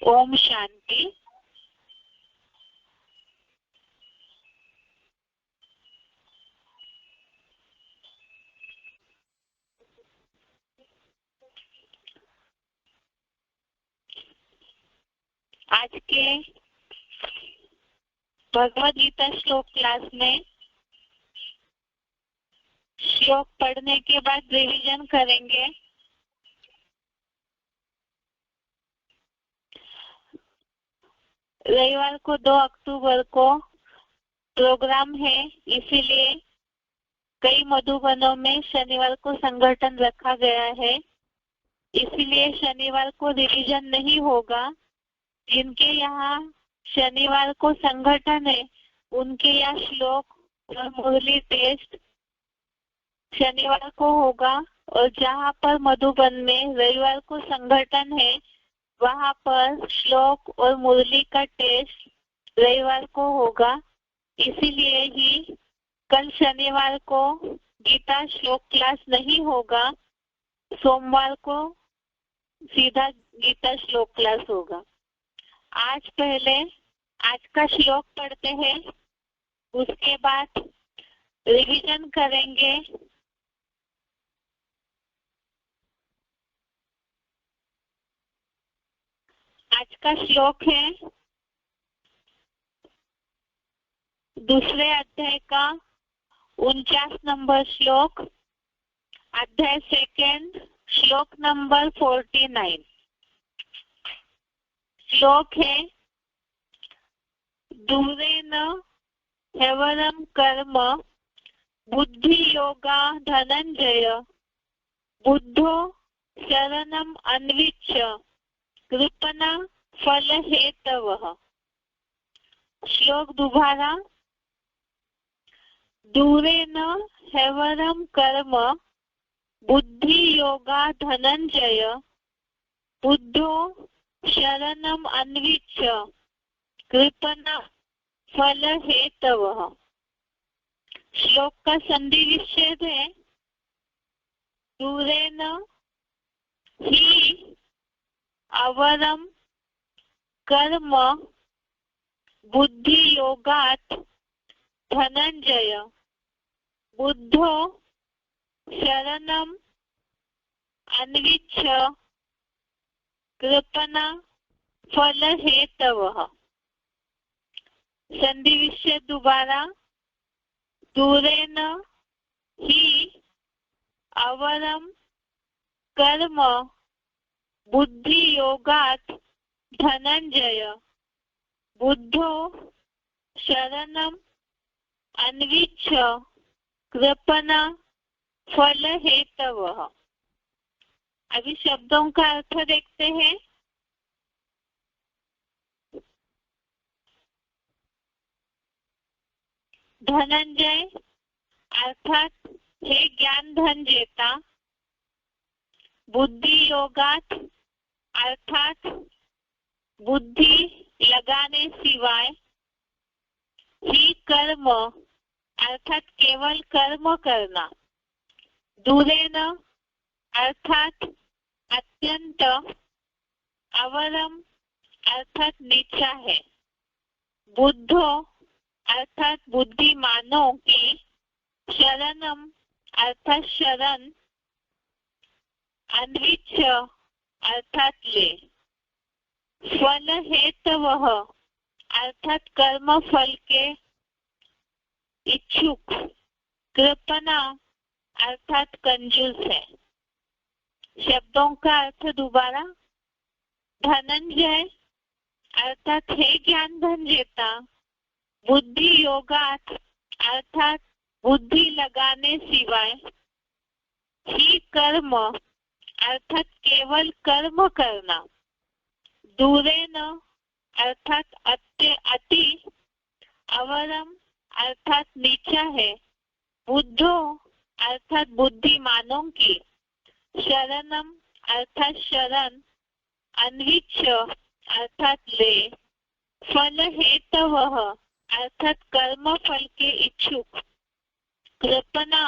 ओम शांति। आज के भगवद गीता श्लोक क्लास में श्लोक पढ़ने के बाद रिवीजन करेंगे। रविवार को 2 अक्टूबर को प्रोग्राम है, इसीलिए कई मधुबनों में शनिवार को संगठन रखा गया है, इसीलिए शनिवार को रिवीजन नहीं होगा। जिनके यहाँ शनिवार को संगठन है उनके यहाँ श्लोक और मुरली टेस्ट शनिवार को होगा, और जहाँ पर मधुबन में रविवार को संगठन है वहाँ पर श्लोक और मुरली का टेस्ट रविवार को होगा। इसीलिए ही कल शनिवार को गीता श्लोक क्लास नहीं होगा, सोमवार को सीधा गीता श्लोक क्लास होगा। आज पहले आज का श्लोक पढ़ते हैं, उसके बाद रिवीजन करेंगे। आज का श्लोक है दूसरे अध्याय का 49 नंबर श्लोक, अध्याय सेकंड, श्लोक नंबर 49। श्लोक है दूरेन ह्यवरम कर्म बुद्धि योगा धनंजय बुद्धो शरणम अन्विच्य कृपणा फल हेतवः। श्लोक दोबारा। दूरेन ह्यवरम कर्म बुद्धि योगा धनंजय बुद्धो शरणम अन्विच्य कृपणा फल हेतवः। श्लोक का संधि विच्छेद है दूरेन ही अवरम कर्म बुद्धि योगात धनंजय बुद्धो शरणम अन्विच्य कृपणा फल हेतवः। संधि विच्छेद दोबारा। दूरेन ही अवरम कर्म बुद्धि योगात धनंजय बुद्धो शरणम अन्विच्य कृपणा फल हेतवः। अभी शब्दों का अर्थ देखते हैं। धनंजय अर्थात हे ज्ञान धन जेता, बुद्धि योगात अर्थात बुद्धि लगाने सिवाय, ही कर्म अर्थात केवल कर्म करना, दूरेन अर्थात अत्यंत, अवरम अर्थात नीचा है, बुद्धो अर्थात बुद्धिमानों की, शरणम अर्थात शरण, अन्विच्य अर्थात ले, फल हेतवः अर्थात कर्म फल के इच्छुक, कृपणा अर्थात कंजूस है। शब्दों का अर्थ दोबारा। धनंजय अर्थात हे ज्ञान धन जेता, बुद्धि योगात अर्थात बुद्धि लगाने सिवाय, ही कर्म अर्थात केवल कर्म करना, दूरेन अर्थात अति, अवरम अर्थात नीचा है, बुद्धो अर्थात बुद्धिमानों की, शरणम अर्थात शरण, अन्विच्य अर्थात ले, फल हेतवः अर्थात कर्म फल के इच्छुक, कृपणा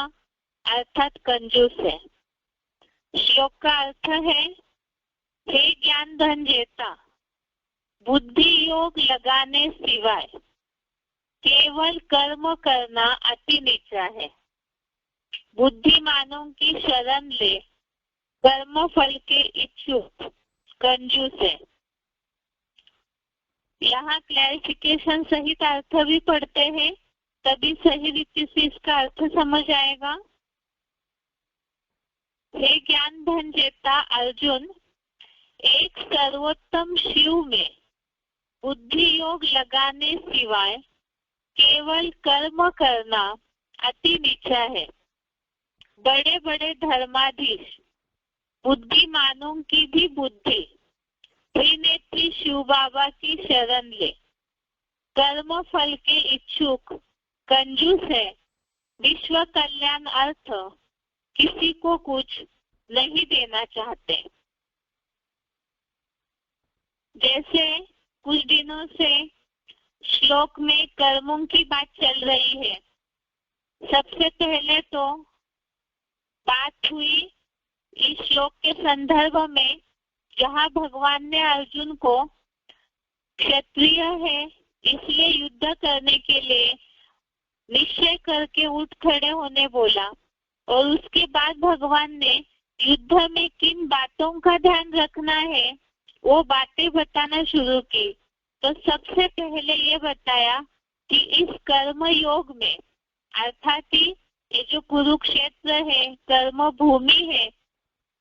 अर्थात कंजूस है। श्लोक का अर्थ है हे ज्ञान धन जेता, बुद्धि योग लगाने सिवाय केवल कर्म करना अति नीचा है। बुद्धिमानों की शरण ले, कर्म फल के इच्छुक कंजूस है। यहाँ क्लैरिफिकेशन सहित अर्थ भी पढ़ते हैं, तभी सही रीति से इसका अर्थ समझ आएगा। हे ज्ञान धन जेता अर्जुन, एक सर्वोत्तम शिव में बुद्धि योग लगाने सिवाय केवल कर्म करना अति नीचा है। बड़े बड़े धर्माधीश बुद्धिमानों की भी बुद्धि त्रिनेत्री शिव बाबा की शरण ले, कर्म फल के इच्छुक कंजूस है। विश्व कल्याण अर्थ किसी को कुछ नहीं देना चाहते। जैसे कुछ दिनों से श्लोक में कर्मों की बात चल रही है। सबसे पहले तो बात हुई इस श्लोक के संदर्भ में, जहाँ भगवान ने अर्जुन को क्षत्रिय है इसलिए युद्ध करने के लिए निश्चय करके उठ खड़े होने बोला, और उसके बाद भगवान ने युद्ध में किन बातों का ध्यान रखना है वो बातें बताना शुरू की। तो सबसे पहले ये बताया कि इस कर्म योग में, अर्थात ये जो कुरुक्षेत्र है, कर्म भूमि है,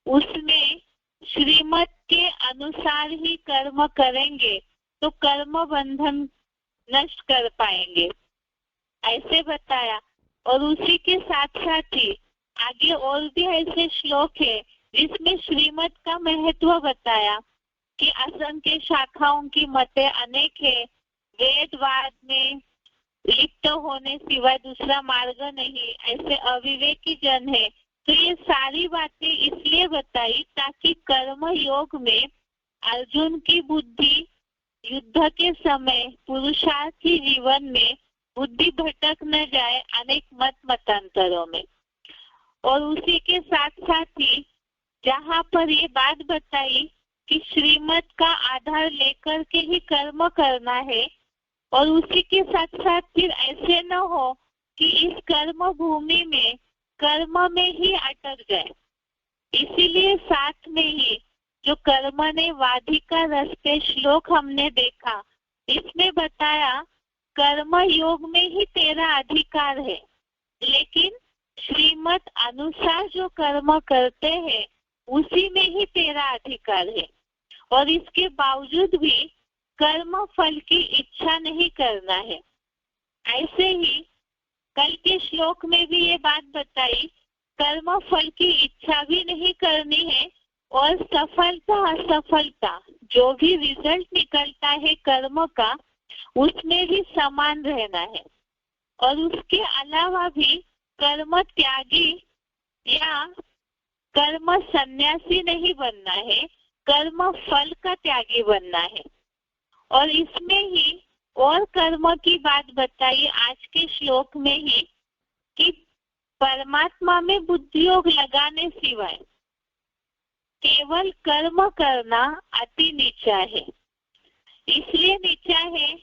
उसमें श्रीमत के अनुसार ही कर्म करेंगे तो कर्म बंधन नष्ट कर पाएंगे, ऐसे बताया। और उसी के साथ साथ ही आगे और भी ऐसे श्लोक है जिसमें श्रीमत का महत्व बताया कि असंख्य शाखाओं की मतें अनेक है, वेदवाद में लिप्त होने सिवाय दूसरा मार्ग नहीं, ऐसे अविवेकी जन है। तो ये सारी बातें इसलिए बताई ताकि कर्म योग में अर्जुन की बुद्धि युद्ध के समय पुरुषार्थी जीवन में बुद्धि भटक न जाए अनेक मतांतरों में। और उसी के साथ साथ ही जहाँ पर ये बात बताई कि श्रीमत का आधार लेकर के ही कर्म करना है, और उसी के साथ साथ फिर ऐसे न हो कि इस कर्म भूमि में कर्म में ही अटक जाए। इसीलिए साथ में ही जो कर्म ने वाधिका रस पे श्लोक हमने देखा, इसमें बताया कर्म योग में ही तेरा अधिकार है, लेकिन श्रीमत अनुसार जो कर्म करते हैं उसी में ही तेरा अधिकार है। और इसके बावजूद भी कर्म फल की इच्छा नहीं करना है। ऐसे ही कल के श्लोक में भी ये बात बताई, कर्म फल की इच्छा भी नहीं करनी है, और सफलता असफलता जो भी रिजल्ट निकलता है कर्म का, उसमें भी समान रहना है। और उसके अलावा भी कर्म त्यागी या कर्म सन्यासी नहीं बनना है, कर्म फल का त्यागी बनना है। और इसमें ही और कर्म की बात बताई आज के श्लोक में ही कि परमात्मा में बुद्धि योग लगाने सिवाय केवल कर्म करना अति नीचा है। इसलिए नीचा है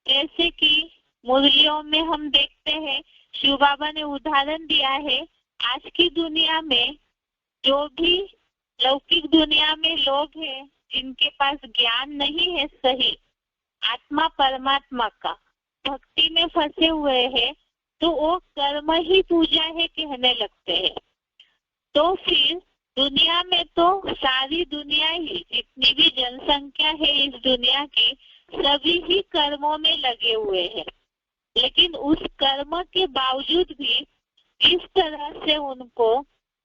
जैसे कि मुरलियों में हम देखते हैं, शिव बाबा ने उदाहरण दिया है, आज की दुनिया में जो भी लौकिक दुनिया में लोग हैं जिनके पास ज्ञान नहीं है सही आत्मा परमात्मा का, भक्ति में फंसे हुए हैं, तो वो कर्म ही पूजा है कहने लगते हैं। तो फिर दुनिया में तो सारी दुनिया ही, जितनी भी जनसंख्या है इस दुनिया की, सभी ही कर्मों में लगे हुए हैं, लेकिन उस कर्म के बावजूद भी इस तरह से उनको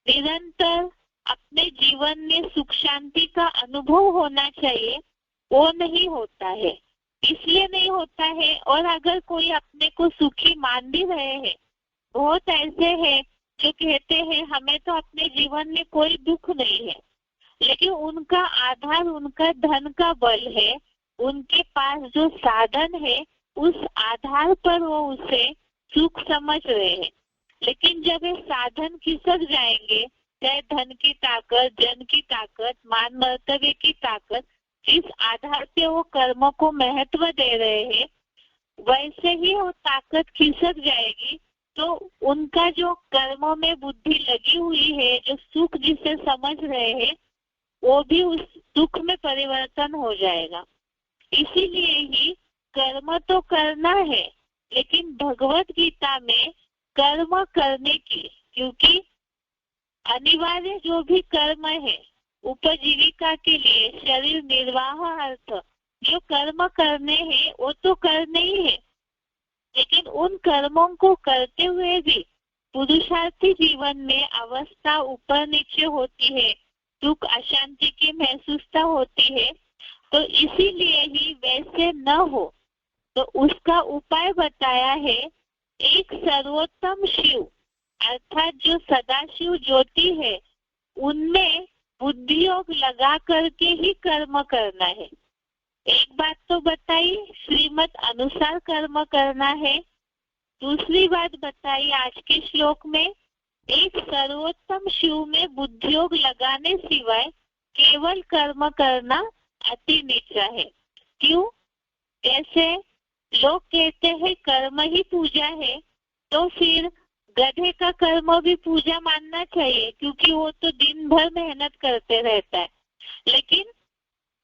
निरंतर अपने जीवन में सुख शांति का अनुभव होना चाहिए, वो नहीं होता है। इसलिए नहीं होता है, और अगर कोई अपने को सुखी मान भी रहे हैं, बहुत ऐसे हैं जो कहते हैं हमें तो अपने जीवन में कोई दुख नहीं है, लेकिन उनका आधार उनका धन का बल है, उनके पास जो साधन है उस आधार पर वो उसे सुख समझ रहे हैं। लेकिन जब ये साधन खिसक जाएंगे, चाहे धन की ताकत, जन की ताकत, मान मर्तबे की ताकत, जिस आधार पे वो कर्म को महत्व दे रहे हैं वैसे ही वो ताकत खिसक जाएगी, तो उनका जो कर्मों में बुद्धि लगी हुई है, जो सुख जिसे समझ रहे हैं, वो भी उस दुख में परिवर्तन हो जाएगा। इसीलिए ही कर्म तो करना है, लेकिन भगवत गीता में कर्म करने की, क्योंकि अनिवार्य जो भी कर्म है उपजीविका के लिए, शरीर निर्वाह अर्थ जो कर्म करने हैं वो तो करने ही है, लेकिन उन कर्मों को करते हुए भी पुरुषार्थी जीवन में अवस्था ऊपर नीचे होती है, दुख अशांति की महसूसता होती है। तो इसीलिए ही वैसे न हो तो उसका उपाय बताया है, एक सर्वोत्तम शिव अर्थात जो सदाशिव ज्योति है उनमें बुद्धि योग लगा करके ही कर्म करना है। एक बात तो बताई श्रीमत अनुसार कर्म करना है, दूसरी बात बताई आज के श्लोक में एक सर्वोत्तम शिव में बुद्धि योग लगाने सिवाय केवल कर्म करना अति नीचा है। क्यों? जैसे लोग कहते हैं कर्म ही पूजा है, तो फिर गधे का कर्म भी पूजा मानना चाहिए, क्योंकि वो तो दिन भर मेहनत करते रहता है, लेकिन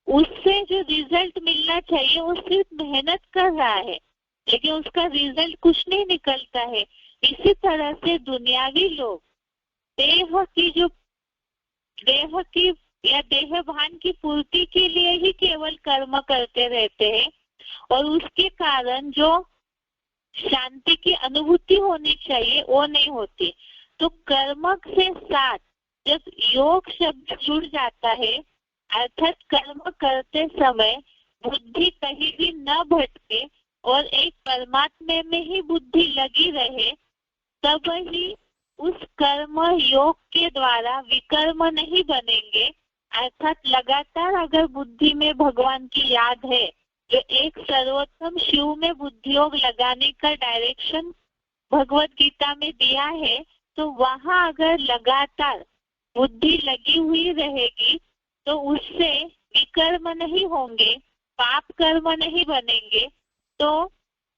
उससे जो रिजल्ट मिलना चाहिए वो सिर्फ मेहनत कर रहा है, लेकिन उसका रिजल्ट कुछ नहीं निकलता है। इसी तरह से दुनियावी लोग देह की या देह भान की पूर्ति के लिए ही केवल कर्म करते रहते हैं, और उसके कारण जो शांति की अनुभूति होनी चाहिए वो नहीं होती। तो कर्म से साथ जब योग शब्द जुड़ जाता है, अर्थात कर्म करते समय बुद्धि कहीं भी न भटके और एक परमात्मा में ही बुद्धि लगी रहे, तब ही उस कर्म योग के द्वारा विकर्म नहीं बनेंगे। अर्थात लगातार अगर बुद्धि में भगवान की याद है, जो एक सर्वोत्तम शिव में बुद्धि योग लगाने का डायरेक्शन भगवत गीता में दिया है, तो वहां अगर लगातार बुद्धि लगी हुई रहेगी तो उससे विकर्म नहीं होंगे, पाप कर्म नहीं बनेंगे, तो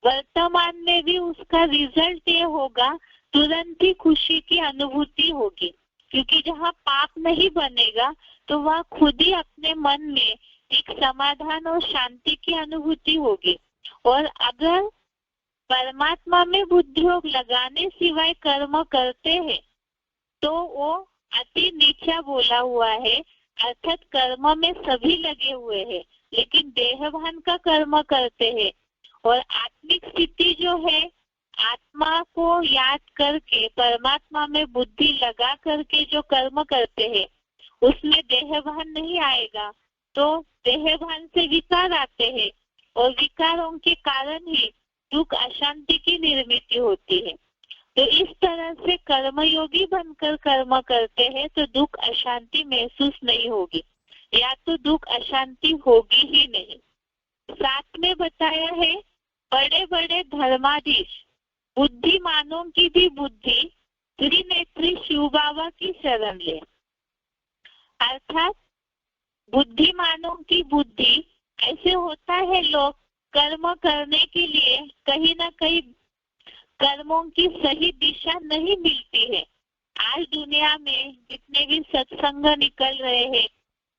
वर्तमान में भी उसका रिजल्ट ये होगा, तुरंत ही खुशी की अनुभूति होगी। क्योंकि जहाँ पाप नहीं बनेगा तो वह खुद ही अपने मन में एक समाधान और शांति की अनुभूति होगी। और अगर परमात्मा में बुद्धि योग लगाने सिवाय कर्म करते हैं तो वो अति नीचा बोला हुआ है, अर्थात कर्म में सभी लगे हुए हैं लेकिन देहभान का कर्म करते हैं। और आत्मिक स्थिति जो है, आत्मा को याद करके परमात्मा में बुद्धि लगा करके जो कर्म करते हैं उसमें देहभान नहीं आएगा, तो देहभान से विकार आते हैं और विकारों के कारण ही दुख अशांति की निर्मित होती है। तो इस तरह से कर्मयोगी बनकर कर्म करते हैं तो दुख अशांति महसूस नहीं होगी, या तो दुख अशांति होगी ही नहीं। साथ में बताया है बड़े बड़े धर्माधीश बुद्धिमानों की भी बुद्धि त्रिनेत्री शिव बाबा की शरण ले। अर्थात बुद्धिमानों की बुद्धि, ऐसे होता है लोग कर्म करने के लिए कहीं ना कहीं कर्मों की सही दिशा नहीं मिलती है। आज दुनिया में जितने भी सत्संग निकल रहे हैं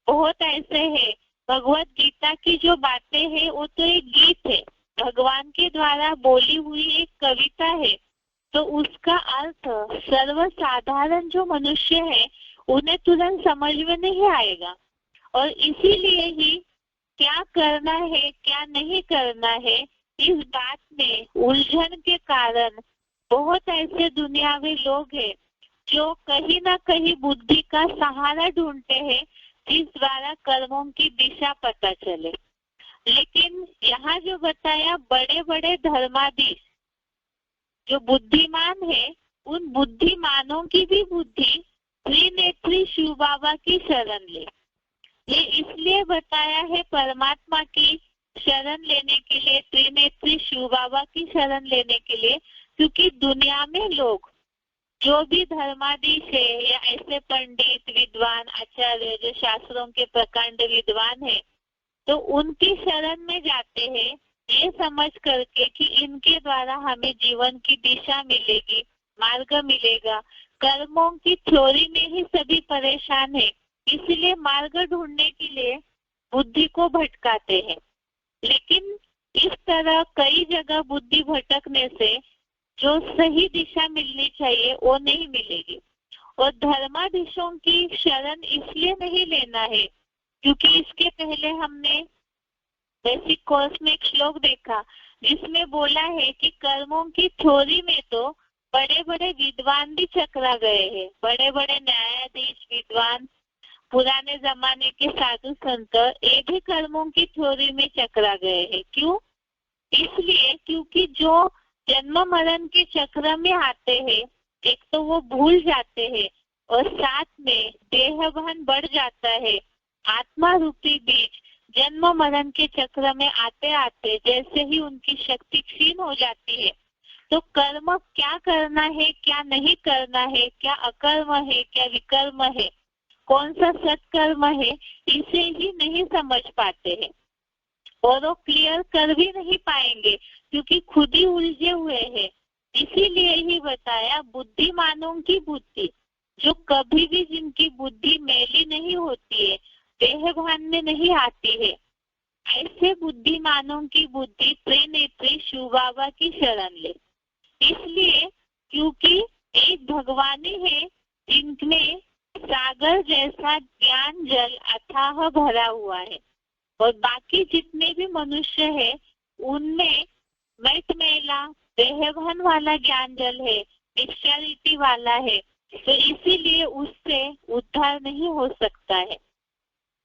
बहुत ऐसे हैं, भगवत गीता की जो बातें हैं वो तो एक गीत है, भगवान के द्वारा बोली हुई एक कविता है, तो उसका अर्थ सर्वसाधारण जो मनुष्य है उन्हें तुरंत समझ में नहीं आएगा। और इसीलिए ही क्या करना है क्या नहीं करना है इस बात में उलझन के कारण बहुत ऐसे दुनियावी लोग हैं जो कहीं ना कहीं बुद्धि का सहारा ढूंढते हैं जिस द्वारा कर्मों की दिशा पता चले। लेकिन यहाँ जो बताया बड़े बड़े धर्माधीश जो बुद्धिमान है, उन बुद्धिमानों की भी बुद्धि त्रिनेत्री शिव बाबा की शरण ले। ये इसलिए बताया है परमात्मा की शरण लेने के लिए, त्रिनेत्री शिव बाबा की शरण लेने के लिए, क्योंकि दुनिया में लोग जो भी धर्माधीश है या ऐसे पंडित विद्वान आचार्य जो शास्त्रों के प्रकांड विद्वान है, तो उनकी शरण में जाते हैं ये समझ करके कि इनके द्वारा हमें जीवन की दिशा मिलेगी, मार्ग मिलेगा। कर्मों की थ्योरी में ही सभी परेशान है, इसलिए मार्ग ढूंढने के लिए बुद्धि को भटकाते हैं। लेकिन इस तरह कई जगह बुद्धि भटकने से जो सही दिशा मिलनी चाहिए वो नहीं मिलेगी। और धर्माधीशों की शरण इसलिए नहीं लेना है क्योंकि इसके पहले हमने बेसिक कोर्स में एक श्लोक देखा जिसमें बोला है कि कर्मों की थ्योरी में तो बड़े बड़े विद्वान भी चकरा गए हैं, बड़े बड़े न्यायाधीश, विद्वान, पुराने जमाने के साधु संत, ये भी कर्मों की थ्योरी में चकरा गए हैं। क्यों? इसलिए क्योंकि जो जन्म मरण के चक्र में आते हैं, एक तो वो भूल जाते हैं और साथ में देहभान बढ़ जाता है। आत्मा रूपी बीज जन्म मरण के चक्र में आते आते जैसे ही उनकी शक्ति क्षीण हो जाती है, तो कर्म क्या करना है, क्या नहीं करना है, क्या अकर्म है, क्या विकर्म है, कौन सा सत्कर्म है, इसे ही नहीं समझ पाते हैं और वो क्लियर कर भी नहीं पाएंगे क्योंकि खुद ही उलझे हुए हैं। इसीलिए ही बताया बुद्धिमानों की बुद्धि, जो कभी भी जिनकी बुद्धि मैली नहीं होती है, देहभान में नहीं आती है, ऐसे बुद्धिमानों की बुद्धि त्रिनेत्री शिव बाबा की शरण ले। इसलिए क्योंकि एक भगवान है जिनमें सागर जैसा ज्ञान जल अथाह भरा हुआ है और बाकी जितने भी मनुष्य है उनमें मृत मेला देहभान वाला ज्ञान जल है, निश्चरिति वाला है, तो इसीलिए उससे उद्धार नहीं हो सकता है।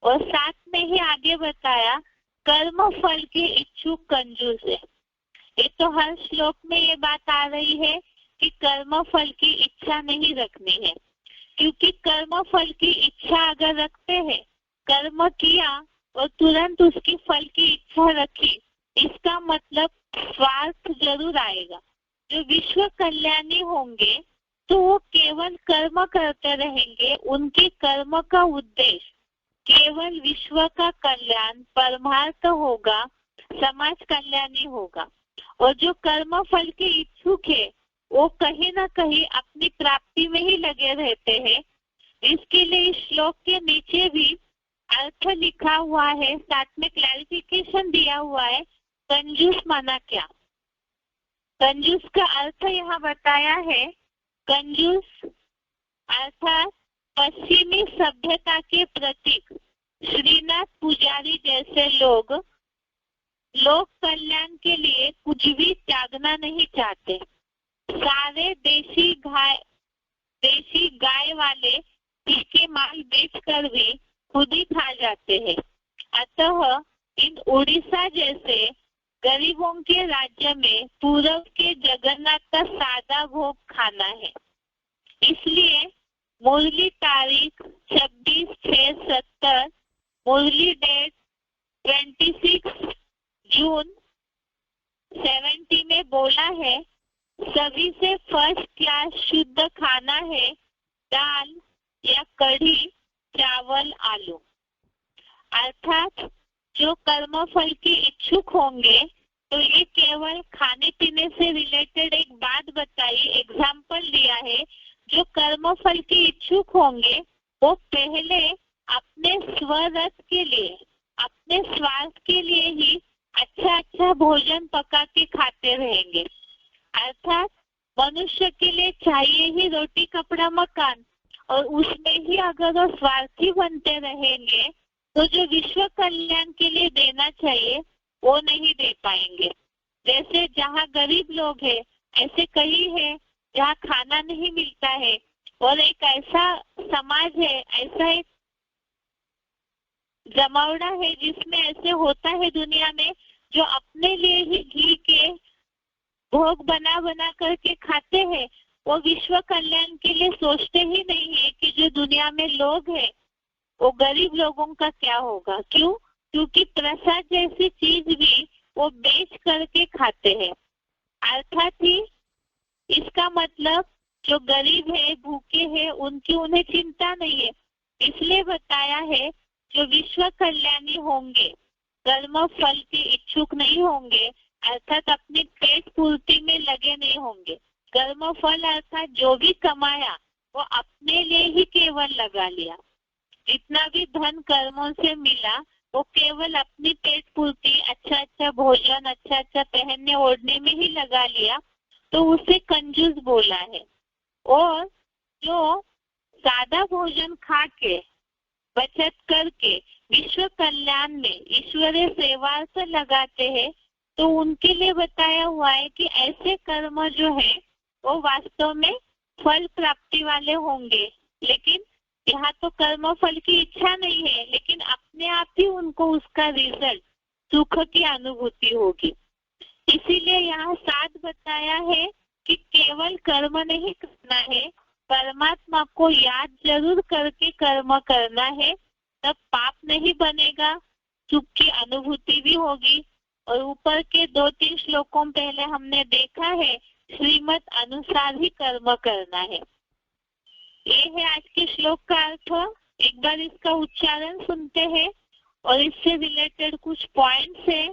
और साथ में ही आगे बताया कर्म फल के इच्छुक कंजूस है। ये तो हर श्लोक में ये बात आ रही है कि कर्म फल की इच्छा नहीं रखनी है, क्योंकि कर्म फल की इच्छा अगर रखते हैं, कर्म किया और तुरंत उसकी फल की इच्छा रखी, इसका मतलब स्वार्थ जरूर आएगा। जो विश्व कल्याणी होंगे तो वो केवल कर्म करते रहेंगे, उनके कर्म का उद्देश्य केवल विश्व का कल्याण, परमार्थ होगा, समाज कल्याणी होगा। और जो कर्म फल के इच्छुक है वो कहीं ना कहीं अपनी प्राप्ति में ही लगे रहते हैं। इसके लिए इस श्लोक के नीचे भी अर्थ लिखा हुआ है, साथ में क्लैरिफिकेशन दिया हुआ है। कंजूस माना क्या? कंजूस का अर्थ यहाँ बताया है। कंजूस अर्थात पश्चिमी सभ्यता के प्रतीक श्रीनाथ पुजारी जैसे लोग लोक कल्याण के लिए कुछ भी त्यागना नहीं चाहते। सारे देशी गाय वाले इसके माल बेचकर भी खुद ही खा जाते हैं। अतः इन उड़ीसा जैसे गरीबों के राज्य में पूरब के जगन्नाथ का सादा भोग खाना है। इसलिए मुरली तारीख 26/6/70, मुरली डेट 26 जून 70 में बोला है, सभी से फर्स्ट क्लास शुद्ध खाना है दाल या कढ़ी, चावल, आलू। अर्थात जो कर्म फल के इच्छुक होंगे तो ये केवल खाने पीने से रिलेटेड एक बात बताई, एग्जाम्पल दिया है। जो कर्म फल के इच्छुक होंगे वो पहले अपने स्वरस के लिए, अपने स्वार्थ के लिए ही अच्छा भोजन पका के खाते रहेंगे। अर्थात मनुष्य के लिए चाहिए ही रोटी कपड़ा मकान, और उसमें ही अगर वो स्वार्थी बनते रहेंगे तो जो विश्व कल्याण के लिए देना चाहिए वो नहीं दे पाएंगे। जैसे जहाँ गरीब लोग हैं ऐसे कई है जहाँ खाना नहीं मिलता है, और एक ऐसा समाज है, ऐसा एक जमावड़ा है जिसमें ऐसे होता है दुनिया में, जो अपने लिए ही घी के भोग बना करके खाते हैं। वो विश्व कल्याण के लिए सोचते ही नहीं है कि जो दुनिया में लोग हैं वो गरीब लोगों का क्या होगा। क्यों? क्योंकि प्रसाद जैसी चीज भी वो बेच करके खाते हैं। अर्थात ही इसका मतलब जो गरीब है, भूखे हैं, उनकी उन्हें चिंता नहीं है। इसलिए बताया है जो विश्व कल्याणी होंगे कर्म फल के इच्छुक नहीं होंगे, अर्थात अपनी पेट पूर्ति में लगे नहीं होंगे। कर्म फल अर्थात जो भी कमाया वो अपने लिए ही केवल लगा लिया। जितना भी धन कर्मों से मिला वो केवल अपनी पेट पूर्ति, अच्छा अच्छा भोजन, अच्छा अच्छा पहनने ओढ़ने में ही लगा लिया, तो उसे कंजूस बोला है। और जो सादा भोजन खा के बचत करके विश्व कल्याण में ईश्वरीय सेवा से लगाते हैं, तो उनके लिए बताया हुआ है कि ऐसे कर्म जो है वो वास्तव में फल प्राप्ति वाले होंगे। लेकिन यहाँ तो कर्म फल की इच्छा नहीं है, लेकिन अपने आप ही उनको उसका रिजल्ट सुख की अनुभूति होगी। इसीलिए यहाँ साथ बताया है कि केवल कर्म नहीं करना है, परमात्मा को याद जरूर करके कर्म करना है, तब पाप नहीं बनेगा, सुख की अनुभूति भी होगी। और ऊपर के 2-3 श्लोकों पहले हमने देखा है श्रीमत अनुसार ही कर्म करना है। ये है आज के श्लोक का अर्थ। एक बार इसका उच्चारण सुनते हैं और इससे रिलेटेड कुछ पॉइंट्स है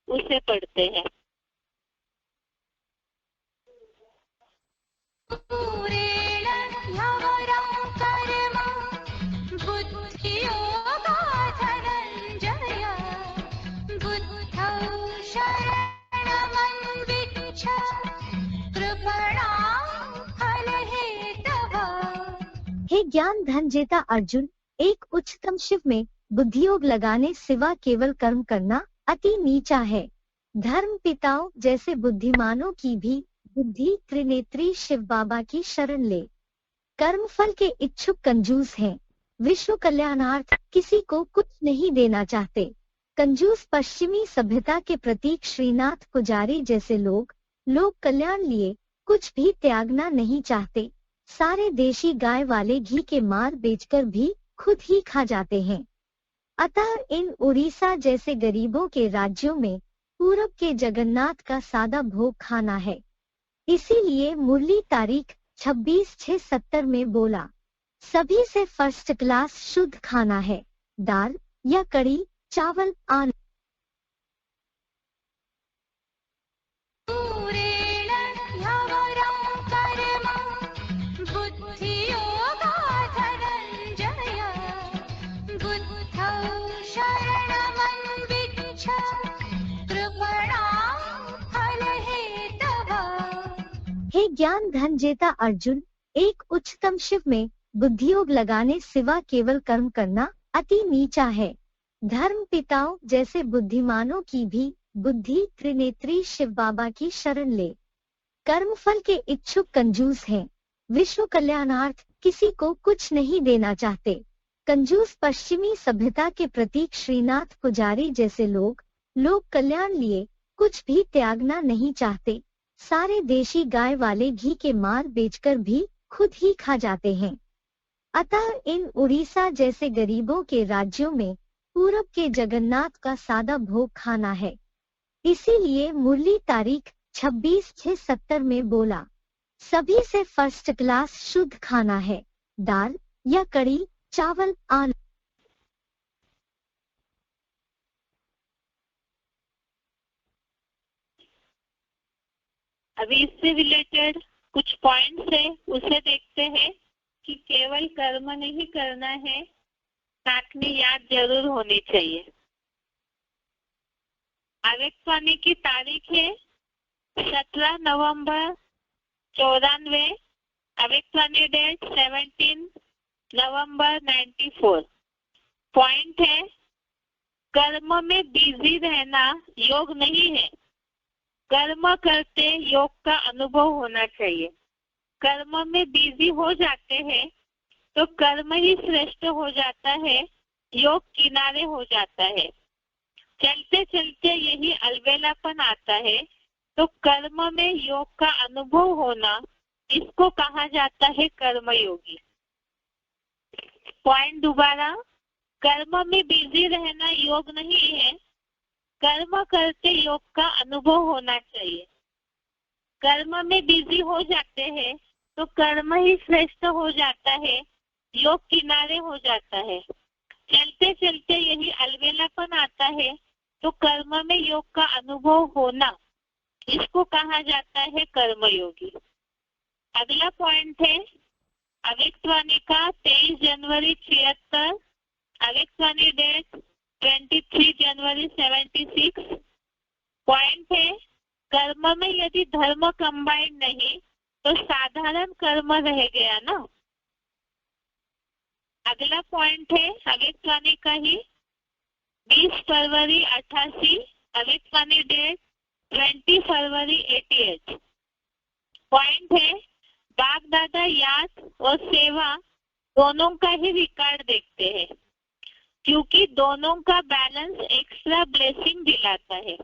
उसे पढ़ते हैं। हे ज्ञान धन जेता अर्जुन, एक उच्चतम शिव में बुद्धियोग लगाने सिवा केवल कर्म करना अति नीचा है। धर्म पिताओं जैसे बुद्धिमानों की भी बुद्धि त्रिनेत्री शिव बाबा की शरण ले। कर्म फल के इच्छुक कंजूस हैं, विश्व कल्याणार्थ किसी को कुछ नहीं देना चाहते। कंजूस पश्चिमी सभ्यता के प्रतीक श्रीनाथ पुजारी जैसे लोग कल्याण लिए कुछ भी त्यागना नहीं चाहते। सारे देशी गाय वाले घी के मार बेचकर भी खुद ही खा जाते हैं। अतः इन उड़ीसा जैसे गरीबों के राज्यों में पूरब के जगन्नाथ का सादा भोग खाना है। इसीलिए मुरली तारीख 26/6/70 में बोला, सभी से फर्स्ट क्लास शुद्ध खाना है, दाल या कड़ी चावल आन। हे ज्ञान धन जेता अर्जुन, एक उच्चतम शिव में बुद्धियोग लगाने सिवा केवल कर्म करना अति नीचा है। धर्म पिताओं जैसे बुद्धिमानों की भी बुद्धि त्रिनेत्री शिव बाबा की शरण ले। कर्म फल के इच्छुक कंजूस हैं, विश्व कल्याणार्थ किसी को कुछ नहीं देना चाहते। कंजूस पश्चिमी सभ्यता के प्रतीक श्रीनाथ पुजारी जैसे लोग कल्याण लिए कुछ भी त्यागना नहीं चाहते। सारे देशी गाय वाले घी के मार बेचकर भी खुद ही खा जाते हैं। अतः इन उड़ीसा जैसे गरीबों के राज्यों में पूरब के जगन्नाथ का सादा भोग खाना है। इसीलिए मुरली तारीख 26/6/70 में बोला, सभी से फर्स्ट क्लास शुद्ध खाना है, दाल या कड़ी चावल आन। अभी इससे रिलेटेड कुछ पॉइंट्स है उसे देखते हैं कि केवल कर्म नहीं करना है, साथ में याद जरूर होनी चाहिए। आवेक्तवाणी की तारीख है 17 नवंबर 94, आवेक्तवाणी डेट 17 नवंबर 94। पॉइंट है, कर्म में बिजी रहना योग नहीं है, कर्म करते योग का अनुभव होना चाहिए। कर्म में बिजी हो जाते हैं तो कर्म ही श्रेष्ठ हो जाता है, योग किनारे हो जाता है। चलते चलते यही अलबेलापन आता है, तो कर्म में योग का अनुभव होना, इसको कहा जाता है कर्मयोगी। पॉइंट दोबारा, कर्म में बिजी रहना योग नहीं है, कर्म करते योग का अनुभव होना चाहिए। कर्म में बिजी हो जाते हैं तो कर्म ही श्रेष्ठ हो जाता है, योग किनारे हो जाता है। चलते चलते यही अलबेलापन आता है, तो कर्म में योग का अनुभव होना, इसको कहा जाता है कर्मयोगी। अगला पॉइंट है अव्यक्तवाणी का 23 जनवरी 76, अव्यक्तवाणी डेट 23 जनवरी 76। पॉइंट है कर्म में यदि धर्म कंबाइंड नहीं तो साधारण कर्म रह गया ना। अगला पॉइंट है अव्यक्तवाणी का ही 20 फरवरी 88, अव्यक्तवाणी डेट 20 फरवरी 88। पॉइंट है बाप दादा याद और सेवा दोनों का ही रिकॉर्ड देखते हैं, क्योंकि दोनों का बैलेंस एक्स्ट्रा ब्लेसिंग दिलाता है।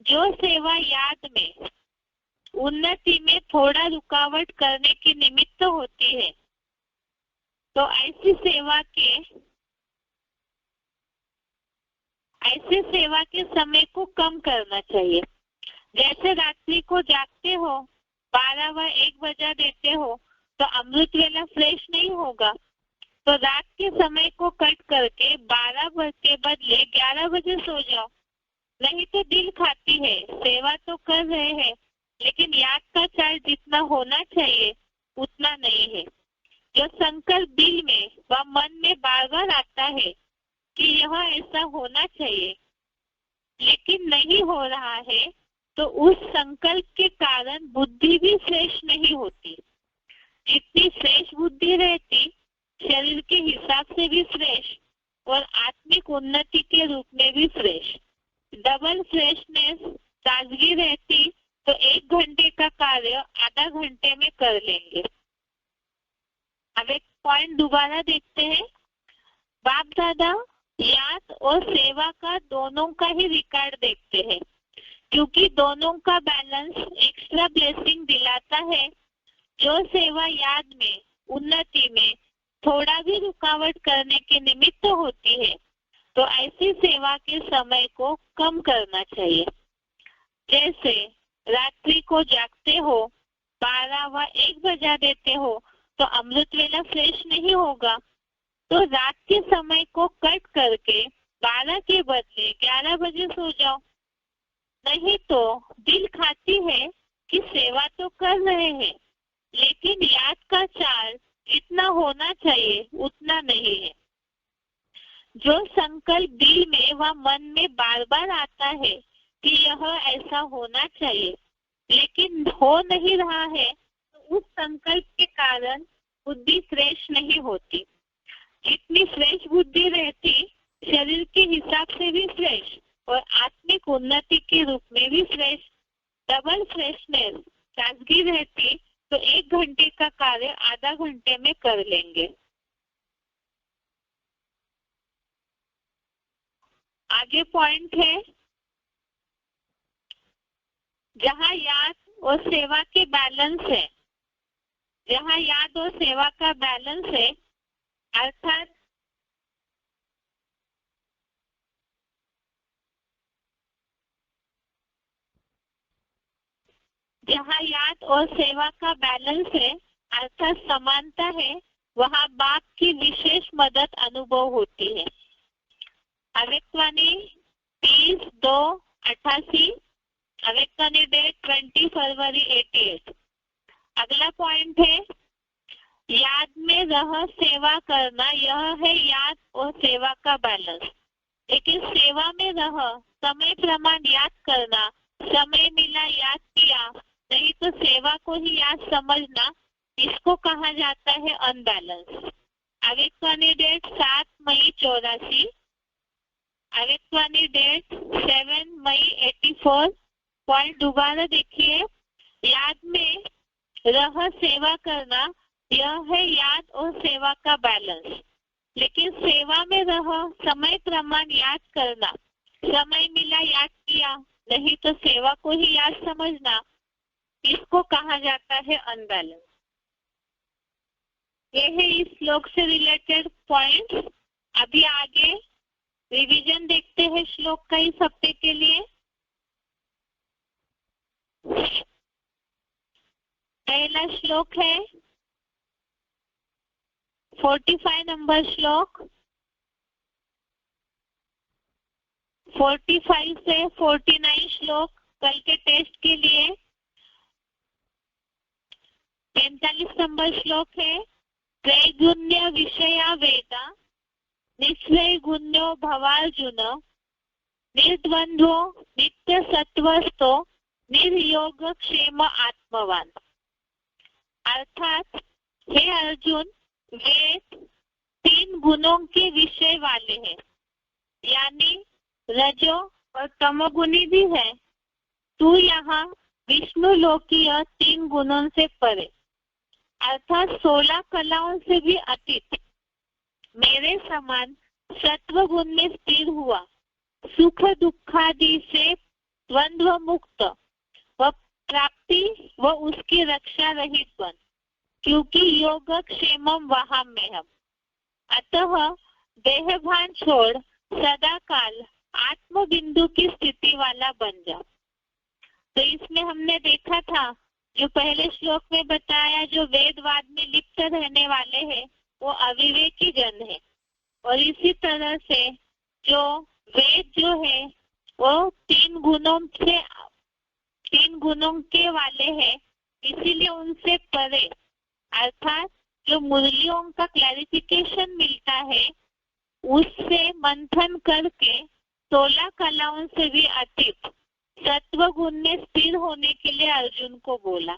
जो सेवा याद में उन्नति में थोड़ा रुकावट करने की निमित्त होती है, तो ऐसी सेवा के समय को कम करना चाहिए। जैसे रात्रि को जागते हो, 12 व 1 बजा देते हो, तो अमृत वेला फ्रेश नहीं होगा, तो रात के समय को कट करके 12 के बदले 11 बजे सो जाओ। नहीं तो दिल खाती है, सेवा तो कर रहे हैं लेकिन याद का चार्ज जितना होना चाहिए उतना नहीं है। जो संकल्प दिल में व मन में बार बार आता है कि यह ऐसा होना चाहिए लेकिन नहीं हो रहा है, तो उस संकल्प के कारण बुद्धि भी फ्रेश नहीं होती। जितनी फ्रेश बुद्धि रहती, शरीर के हिसाब से भी फ्रेश और आत्मिक उन्नति के रूप में भी फ्रेश, डबल फ्रेशनेस ताजगी रहती, तो 1 घंटे का कार्य आधा घंटे में कर लेंगे। अब एक पॉइंट दोबारा देखते हैं। बाप दादा याद और सेवा का दोनों का ही रिकॉर्ड देखते हैं, क्योंकि दोनों का बैलेंस एक्स्ट्रा ब्लेसिंग दिलाता है। जो सेवा याद में उन्नति में थोड़ा भी रुकावट करने के निमित्त होती है, तो ऐसी सेवा के समय को कम करना चाहिए। जैसे रात्रि को जागते हो, 12 व 1 बजा देते हो, तो अमृत वेला फ्रेश नहीं होगा, तो रात के समय को कट करके 12 के बदले 11 बजे सो जाओ। नहीं तो दिल खाती है कि सेवा तो कर रहे हैं लेकिन याद का चार्ज जितना होना चाहिए उतना नहीं है। जो संकल्प दिल में व मन में बार बार आता है कि यह ऐसा होना चाहिए लेकिन हो नहीं रहा है, तो उस संकल्प के कारण बुद्धि फ्रेश नहीं होती। जितनी फ्रेश बुद्धि रहती, शरीर के हिसाब से भी फ्रेश और आत्मिक उन्नति के रूप में भी फ्रेश, डबल फ्रेशनेस ताजगी रहती, तो 1 घंटे का कार्य आधा घंटे में कर लेंगे। आगे पॉइंट है जहाँ याद और सेवा के बैलेंस है, जहाँ याद और सेवा का बैलेंस है, अर्थात जहाँ याद और सेवा का बैलेंस है अर्थात समानता है, वहाँ बाप की विशेष मदद अनुभव होती है। अव्यक्तवाणी 30/2/88, अव्यक्तवाणी डेट 20 फरवरी 88। अगला पॉइंट है याद में रह सेवा करना, यह है याद और सेवा का बैलेंस। लेकिन सेवा में रह समय प्रमाण याद करना, समय मिला याद किया, नहीं तो सेवा को ही याद समझना, इसको कहा जाता है अनबैलेंस। अव्यक्तवाणी डेट 7 मई 84, अव्यक्तवाणी डेट 7 मई 84। पॉइंट दोबारा देखिए, याद में रह सेवा करना, यह है याद और सेवा का बैलेंस। लेकिन सेवा में रह समय प्रमाण याद करना, समय मिला याद किया, नहीं तो सेवा को ही याद समझना, इसको कहा जाता है अनबैलेंस। ये है इस श्लोक से रिलेटेड पॉइंट्स। अभी आगे रिवीजन देखते हैं श्लोक का इस हफ्ते के लिए। पहला श्लोक है 45 नंबर श्लोक। 45 से 49 श्लोक कल के टेस्ट के लिए। 45 नंबर श्लोक है, त्रैगुण्य विषया वेदा निस्त्रैगुण्यो भवार्जुन निर्द्वंद्वो नित्य सत्वस्थो निर्योग क्षेम आत्मवान। अर्थात हे अर्जुन, वेद 3 गुणों के विषय वाले हैं, यानी रजो और तमोगुणी भी है। तू यहाँ विष्णु लोकीय 3 गुणों से परे अर्थात 16 कलाओं से भी अतीत मेरे समान सत्व गुण में स्थिर हुआ, सुख दुखादि से द्वंद्व मुक्त व प्राप्ति व उसकी रक्षा रहित बन, क्योंकि योग क्षेमम वहाम्यहम्। अतः देह भान छोड़ सदा काल आत्म बिंदु की स्थिति वाला बन जा। तो इसमें हमने देखा था, जो पहले श्लोक में बताया, जो वेदवाद में लिप्त रहने वाले हैं वो अविवेकी जन है, और इसी तरह से जो वेद जो है वो 3 गुणों के वाले हैं, इसीलिए उनसे परे अर्थात जो मुरलियों का क्लैरिफिकेशन मिलता है उससे मंथन करके 16 कलाओं से भी अतीत सत्व गुण में स्थिर होने के लिए अर्जुन को बोला।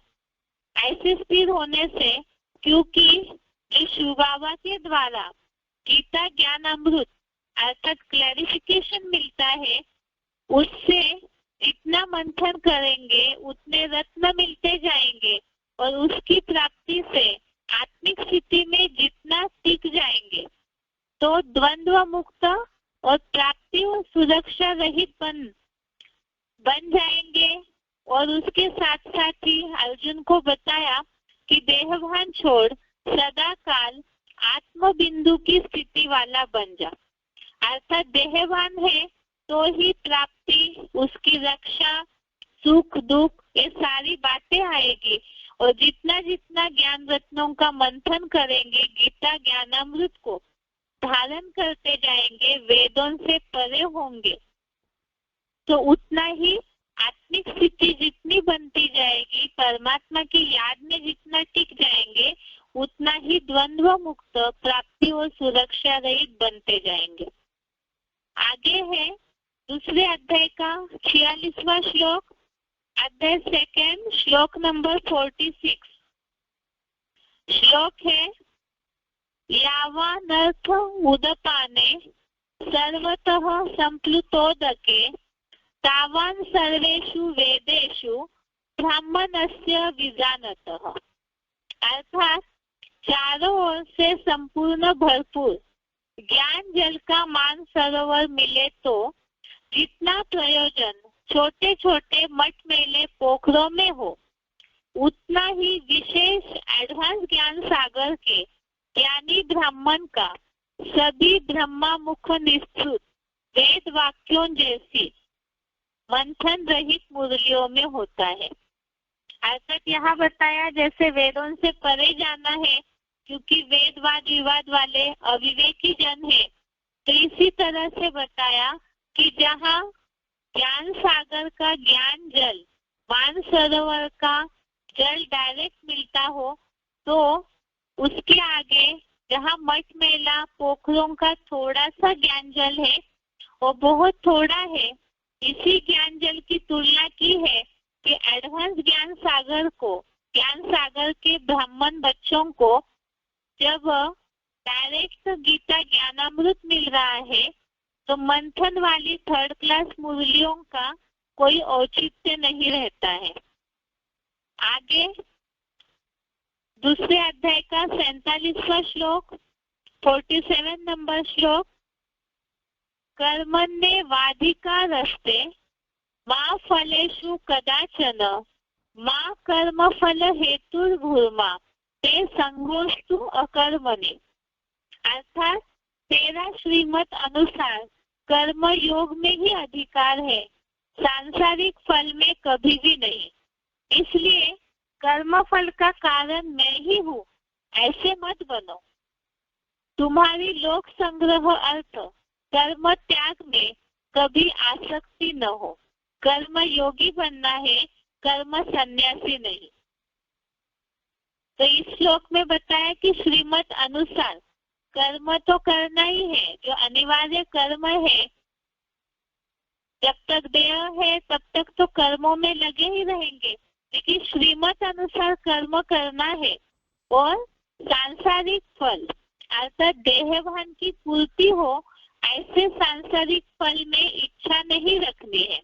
ऐसे स्थिर होने से, क्योंकि जो शिव बाबा के द्वारा गीता ज्ञान अमृत अर्थात क्लैरिफिकेशन मिलता है, उससे जितना मंथन करेंगे उतने रत्न मिलते जाएंगे, और उसकी प्राप्ति से आत्मिक स्थिति में जितना टिक जाएंगे तो द्वंद्व मुक्त और प्राप्ति और सुरक्षा रहित बन जाएंगे। और उसके साथ साथ ही अर्जुन को बताया कि देहभान छोड़ सदा काल आत्म बिंदु की स्थिति वाला बन जा। अर्थात देहभान है तो ही प्राप्ति, उसकी रक्षा, सुख दुख ये सारी बातें आएगी, और जितना जितना ज्ञान रत्नों का मंथन करेंगे, गीता ज्ञानामृत को धारण करते जाएंगे, वेदों से परे होंगे, तो उतना ही आत्मिक स्थिति जितनी बनती जाएगी, परमात्मा की याद में जितना टिक जाएंगे, उतना ही द्वंद्व मुक्त प्राप्ति और सुरक्षा रहित बनते जाएंगे। आगे है दूसरे अध्याय का 46वां श्लोक, अध्याय 2 श्लोक नंबर 46। श्लोक है, यावानर्थ उदपाने सर्वतः संप्लुतोदके तावान सर्वेषु वेदेषु ब्राह्मणस्य विजानतः। अर्थात चारों ओर से संपूर्ण भरपूर ज्ञान जल का मान सरोवर मिले तो जितना प्रयोजन छोटे छोटे मठ मेले पोखरों में हो, उतना ही विशेष एडवांस ज्ञान सागर के ज्ञानी ब्राह्मण का सभी ब्रह्मा मुख निस्तृत वेद वाक्यों जैसी मंथन रहित मुरलियों में होता है। अर्थात यहाँ बताया जैसे वेदों से परे जाना है, क्योंकि वेदवाद विवाद वाले अविवेकी जन है, तो इसी तरह से बताया कि जहाँ ज्ञान सागर का ज्ञान जल, मान सरोवर का जल डायरेक्ट मिलता हो, तो उसके आगे जहाँ मठ मेला पोखरों का थोड़ा सा ज्ञान जल है, वो बहुत थोड़ा है। इसी ज्ञान जल की तुलना की है कि एडवांस ज्ञान सागर को, ज्ञान सागर के ब्राह्मण बच्चों को जब डायरेक्ट गीता ज्ञानामृत मिल रहा है, तो मंथन वाली 3rd क्लास मुरलियों का कोई औचित्य नहीं रहता है। आगे दूसरे अध्याय का 47वां श्लोक, 47 नंबर श्लोक, कर्मण्ये वाधिकारस्ते मा फलेषु कदाचन मा कर्म फल हेतुर्भूर्मा ते संगोस्तु अकर्मणि। अर्थात तेरा श्रीमत अनुसार कर्म योग में ही अधिकार है, सांसारिक फल में कभी भी नहीं। इसलिए कर्म फल का कारण मैं ही हूँ, ऐसे मत बनो। तुम्हारी लोक संग्रह अर्थ कर्म त्याग में कभी आसक्ति न हो। कर्म योगी बनना है, कर्म सन्यासी नहीं। तो इस श्लोक में बताया कि श्रीमत अनुसार कर्म तो करना ही है, जो अनिवार्य कर्म है, जब तक देह है तब तक तो कर्मों में लगे ही रहेंगे, लेकिन श्रीमत अनुसार कर्म करना है और सांसारिक फल अर्थात देहभान की पूर्ति हो ऐसे सांसारिक फल में इच्छा नहीं रखनी है।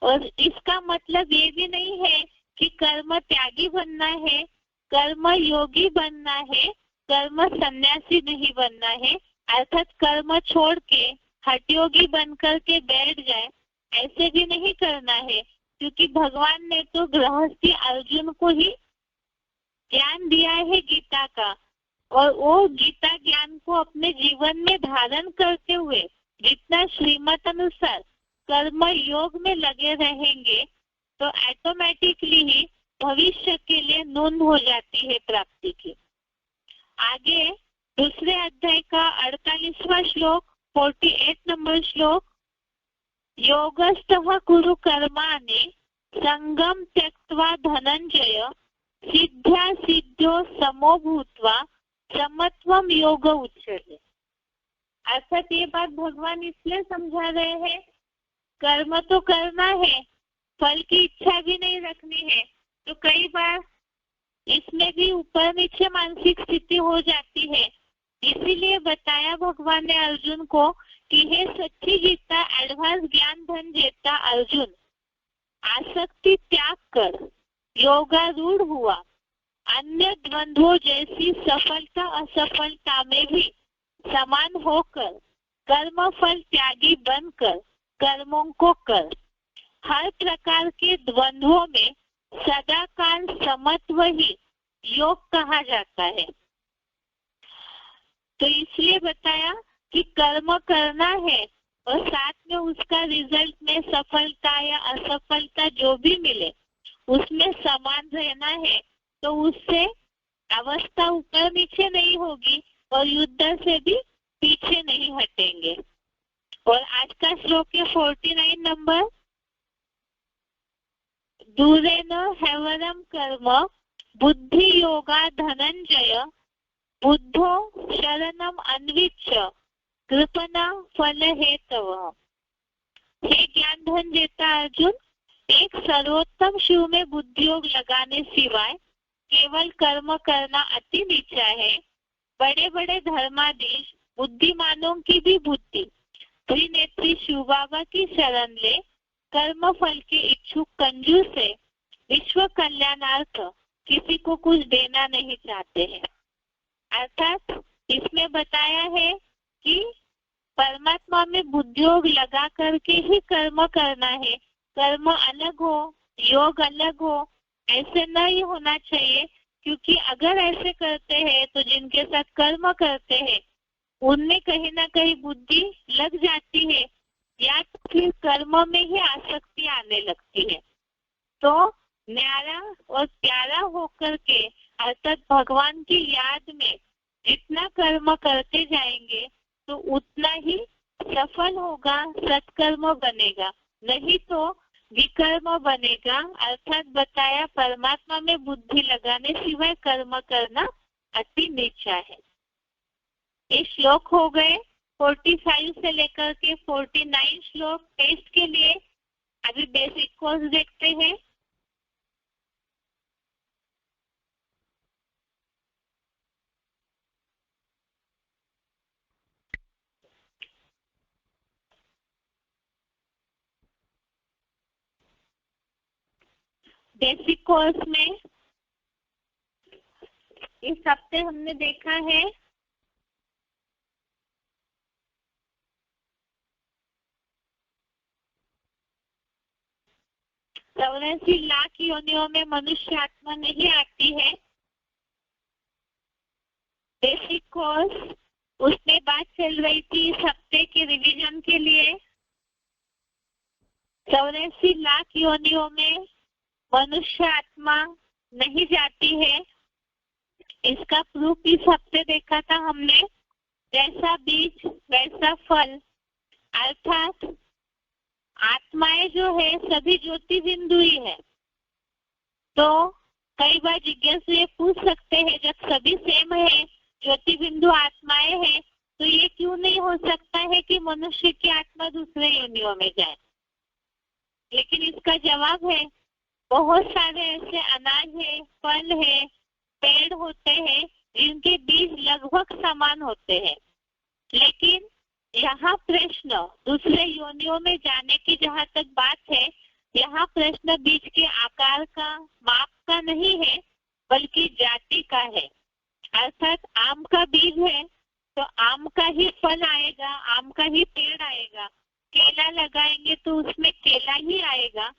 और इसका मतलब ये भी नहीं है कि कर्म त्यागी बनना है, कर्म योगी बनना है, कर्म सन्यासी नहीं बनना है, अर्थात कर्म छोड़ के हठ योगी बन करके बैठ जाए, ऐसे भी नहीं करना है। क्योंकि भगवान ने तो गृहस्थी अर्जुन को ही ज्ञान दिया है गीता का, और वो गीता ज्ञान को अपने जीवन में धारण करते हुए जितना श्रीमत अनुसार कर्म योग में लगे रहेंगे तो ऑटोमेटिकली ही भविष्य के लिए नून हो जाती है प्राप्ति की। आगे दूसरे अध्याय का 48वां श्लोक, 48 नंबर श्लोक, योगस्थः कुरु कर्माणि संगम त्यक्त्वा धनंजय सिद्ध्या सिद्ध्यो समो भूत्वा समत्वम योग उच्यते। अर्थात ये बात भगवान इसलिए समझा रहे हैं, कर्म तो करना है, फल की इच्छा भी नहीं रखनी है। तो कई बार इसमें भी ऊपर नीचे मानसिक स्थिति हो जाती है। इसीलिए बताया भगवान ने अर्जुन को कि हे सच्ची गीता एडवांस ज्ञान धन जेता अर्जुन, आसक्ति त्याग कर योगारूढ़ हुआ, अन्य द्वंद्वों जैसी सफलता असफलता में भी समान होकर कर्म फल त्यागी बनकर कर्मों को कर। हर प्रकार के द्वंद्वों में सदाकाल समत्व ही योग कहा जाता है। तो इसलिए बताया कि कर्म करना है और साथ में उसका रिजल्ट में सफलता या असफलता जो भी मिले उसमें समान रहना है, तो उससे अवस्था ऊपर नीचे नहीं होगी और युद्ध से भी पीछे नहीं हटेंगे। और आज का श्लोक है 49 नंबर, दूरेन हैवरम कर्म बुद्धि योगा धनंजय बुद्धो शरणम अन्विच्य कृपना फल हेतव। हे ज्ञान धन जेता अर्जुन, एक सर्वोत्तम शिव में बुद्धि योग लगाने सिवाय केवल कर्म करना अति नीचा है। बड़े बड़े धर्माधीश बुद्धिमानों की भी बुद्धि त्रिनेत्री शिव बाबा की शरण ले, कर्म फल के इच्छुक कंजूस से विश्व कल्याणार्थ किसी को कुछ देना नहीं चाहते हैं। अर्थात इसमें बताया है कि परमात्मा में बुद्धि योग लगा करके ही कर्म करना है। कर्म अलग हो, योग अलग हो, ऐसे नहीं होना चाहिए। क्योंकि अगर ऐसे करते हैं तो जिनके साथ कर्म करते हैं उनमें कहीं ना कहीं बुद्धि लग जाती है या तो फिर कर्म में ही आसक्ति आने लगती है। तो न्यारा और प्यारा होकर के अर्थात भगवान की याद में जितना कर्म करते जाएंगे तो उतना ही सफल होगा, सत्कर्म बनेगा, नहीं तो विकर्म बनेगा। अर्थात बताया परमात्मा में बुद्धि लगाने सिवाय कर्म करना अति नीचा है। ये श्लोक हो गए 45 से लेकर के 49 श्लोक। टेस्ट के लिए अभी बेसिक कोर्स देखते हैं। बेसिक कोर्स में इस हफ्ते हमने देखा है चौरासी लाख योनियों में मनुष्य आत्मा नहीं आती है। बेसिक कोर्स उसमें बात चल रही थी इस हफ्ते के रिवीजन के लिए। 84 लाख योनियों में मनुष्य आत्मा नहीं जाती है। इसका प्रूफ इस हफ्ते देखा था हमने। जैसा बीज वैसा फल, अर्थात आत्माएं जो है सभी ज्योति बिंदु ही है। तो कई बार जिज्ञासु ये पूछ सकते हैं, जब सभी सेम है, ज्योति बिंदु आत्माएं हैं, तो ये क्यों नहीं हो सकता है कि मनुष्य की आत्मा दूसरे योनियों में जाए? लेकिन इसका जवाब है, बहुत सारे ऐसे अनाज है, फल है, पेड़ होते हैं जिनके बीज लगभग समान होते हैं, लेकिन यहाँ प्रश्न दूसरे योनियों में जाने की जहाँ तक बात है, यहाँ प्रश्न बीज के आकार का, माप का नहीं है, बल्कि जाति का है। अर्थात आम का बीज है तो आम का ही फल आएगा, आम का ही पेड़ आएगा। केला लगाएंगे तो उसमें केला ही आएगा।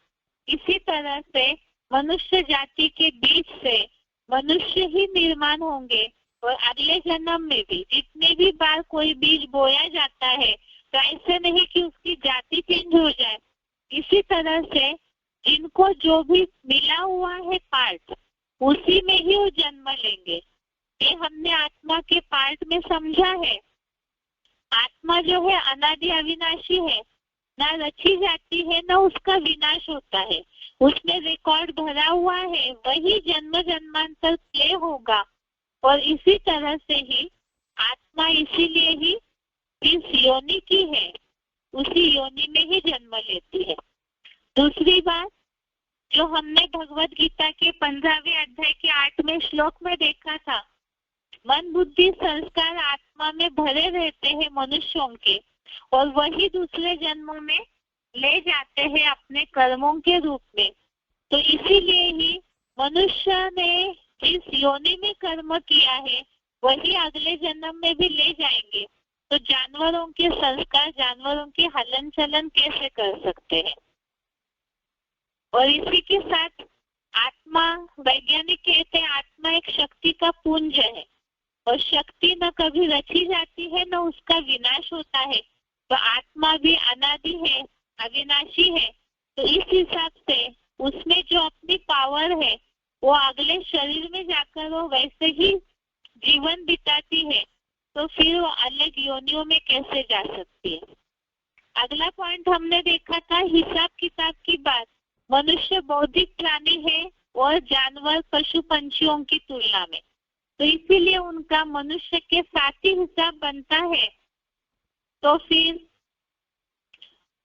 इसी तरह से मनुष्य जाति के बीज से मनुष्य ही निर्माण होंगे, और अगले जन्म में भी जितने भी बार कोई बीज बोया जाता है तो ऐसे नहीं कि उसकी जाति चेंज हो जाए। इसी तरह से जिनको जो भी मिला हुआ है पार्ट, उसी में ही वो जन्म लेंगे। ये हमने आत्मा के पार्ट में समझा है। आत्मा जो है अनादि अविनाशी है, ना रची जाती है ना उसका विनाश होता है, उसमें रिकॉर्ड भरा हुआ है, वही जन्म जन्मांतर प्ले होगा। और इसी तरह से ही आत्मा इसीलिए ही इस योनि की है, उसी योनि में ही जन्म लेती है। दूसरी बात जो हमने भगवत गीता के 15वें अध्याय के 8वें श्लोक में देखा था, मन बुद्धि संस्कार आत्मा में भरे रहते हैं मनुष्यों के, और वही दूसरे जन्मों में ले जाते हैं अपने कर्मों के रूप में। तो इसीलिए ही मनुष्य ने जिस योनि में कर्म किया है वही अगले जन्म में भी ले जाएंगे। तो जानवरों के संस्कार, जानवरों के हलन चलन कैसे कर सकते हैं? और इसी के साथ आत्मा, वैज्ञानिक कहते हैं आत्मा एक शक्ति का पुंज है, और शक्ति न कभी रची जाती है न उसका विनाश होता है। तो आत्मा भी अनादि है, अविनाशी है। तो इस हिसाब से उसमें जो अपनी पावर है वो अगले शरीर में जाकर वो वैसे ही जीवन बिताती है, तो फिर वो अलग योनियों में कैसे जा सकती है? अगला पॉइंट हमने देखा था हिसाब किताब की बात। मनुष्य बौद्धिक प्राणी है और जानवर पशु पंछियों की तुलना में, तो इसीलिए उनका मनुष्य के साथ ही हिसाब बनता है। तो फिर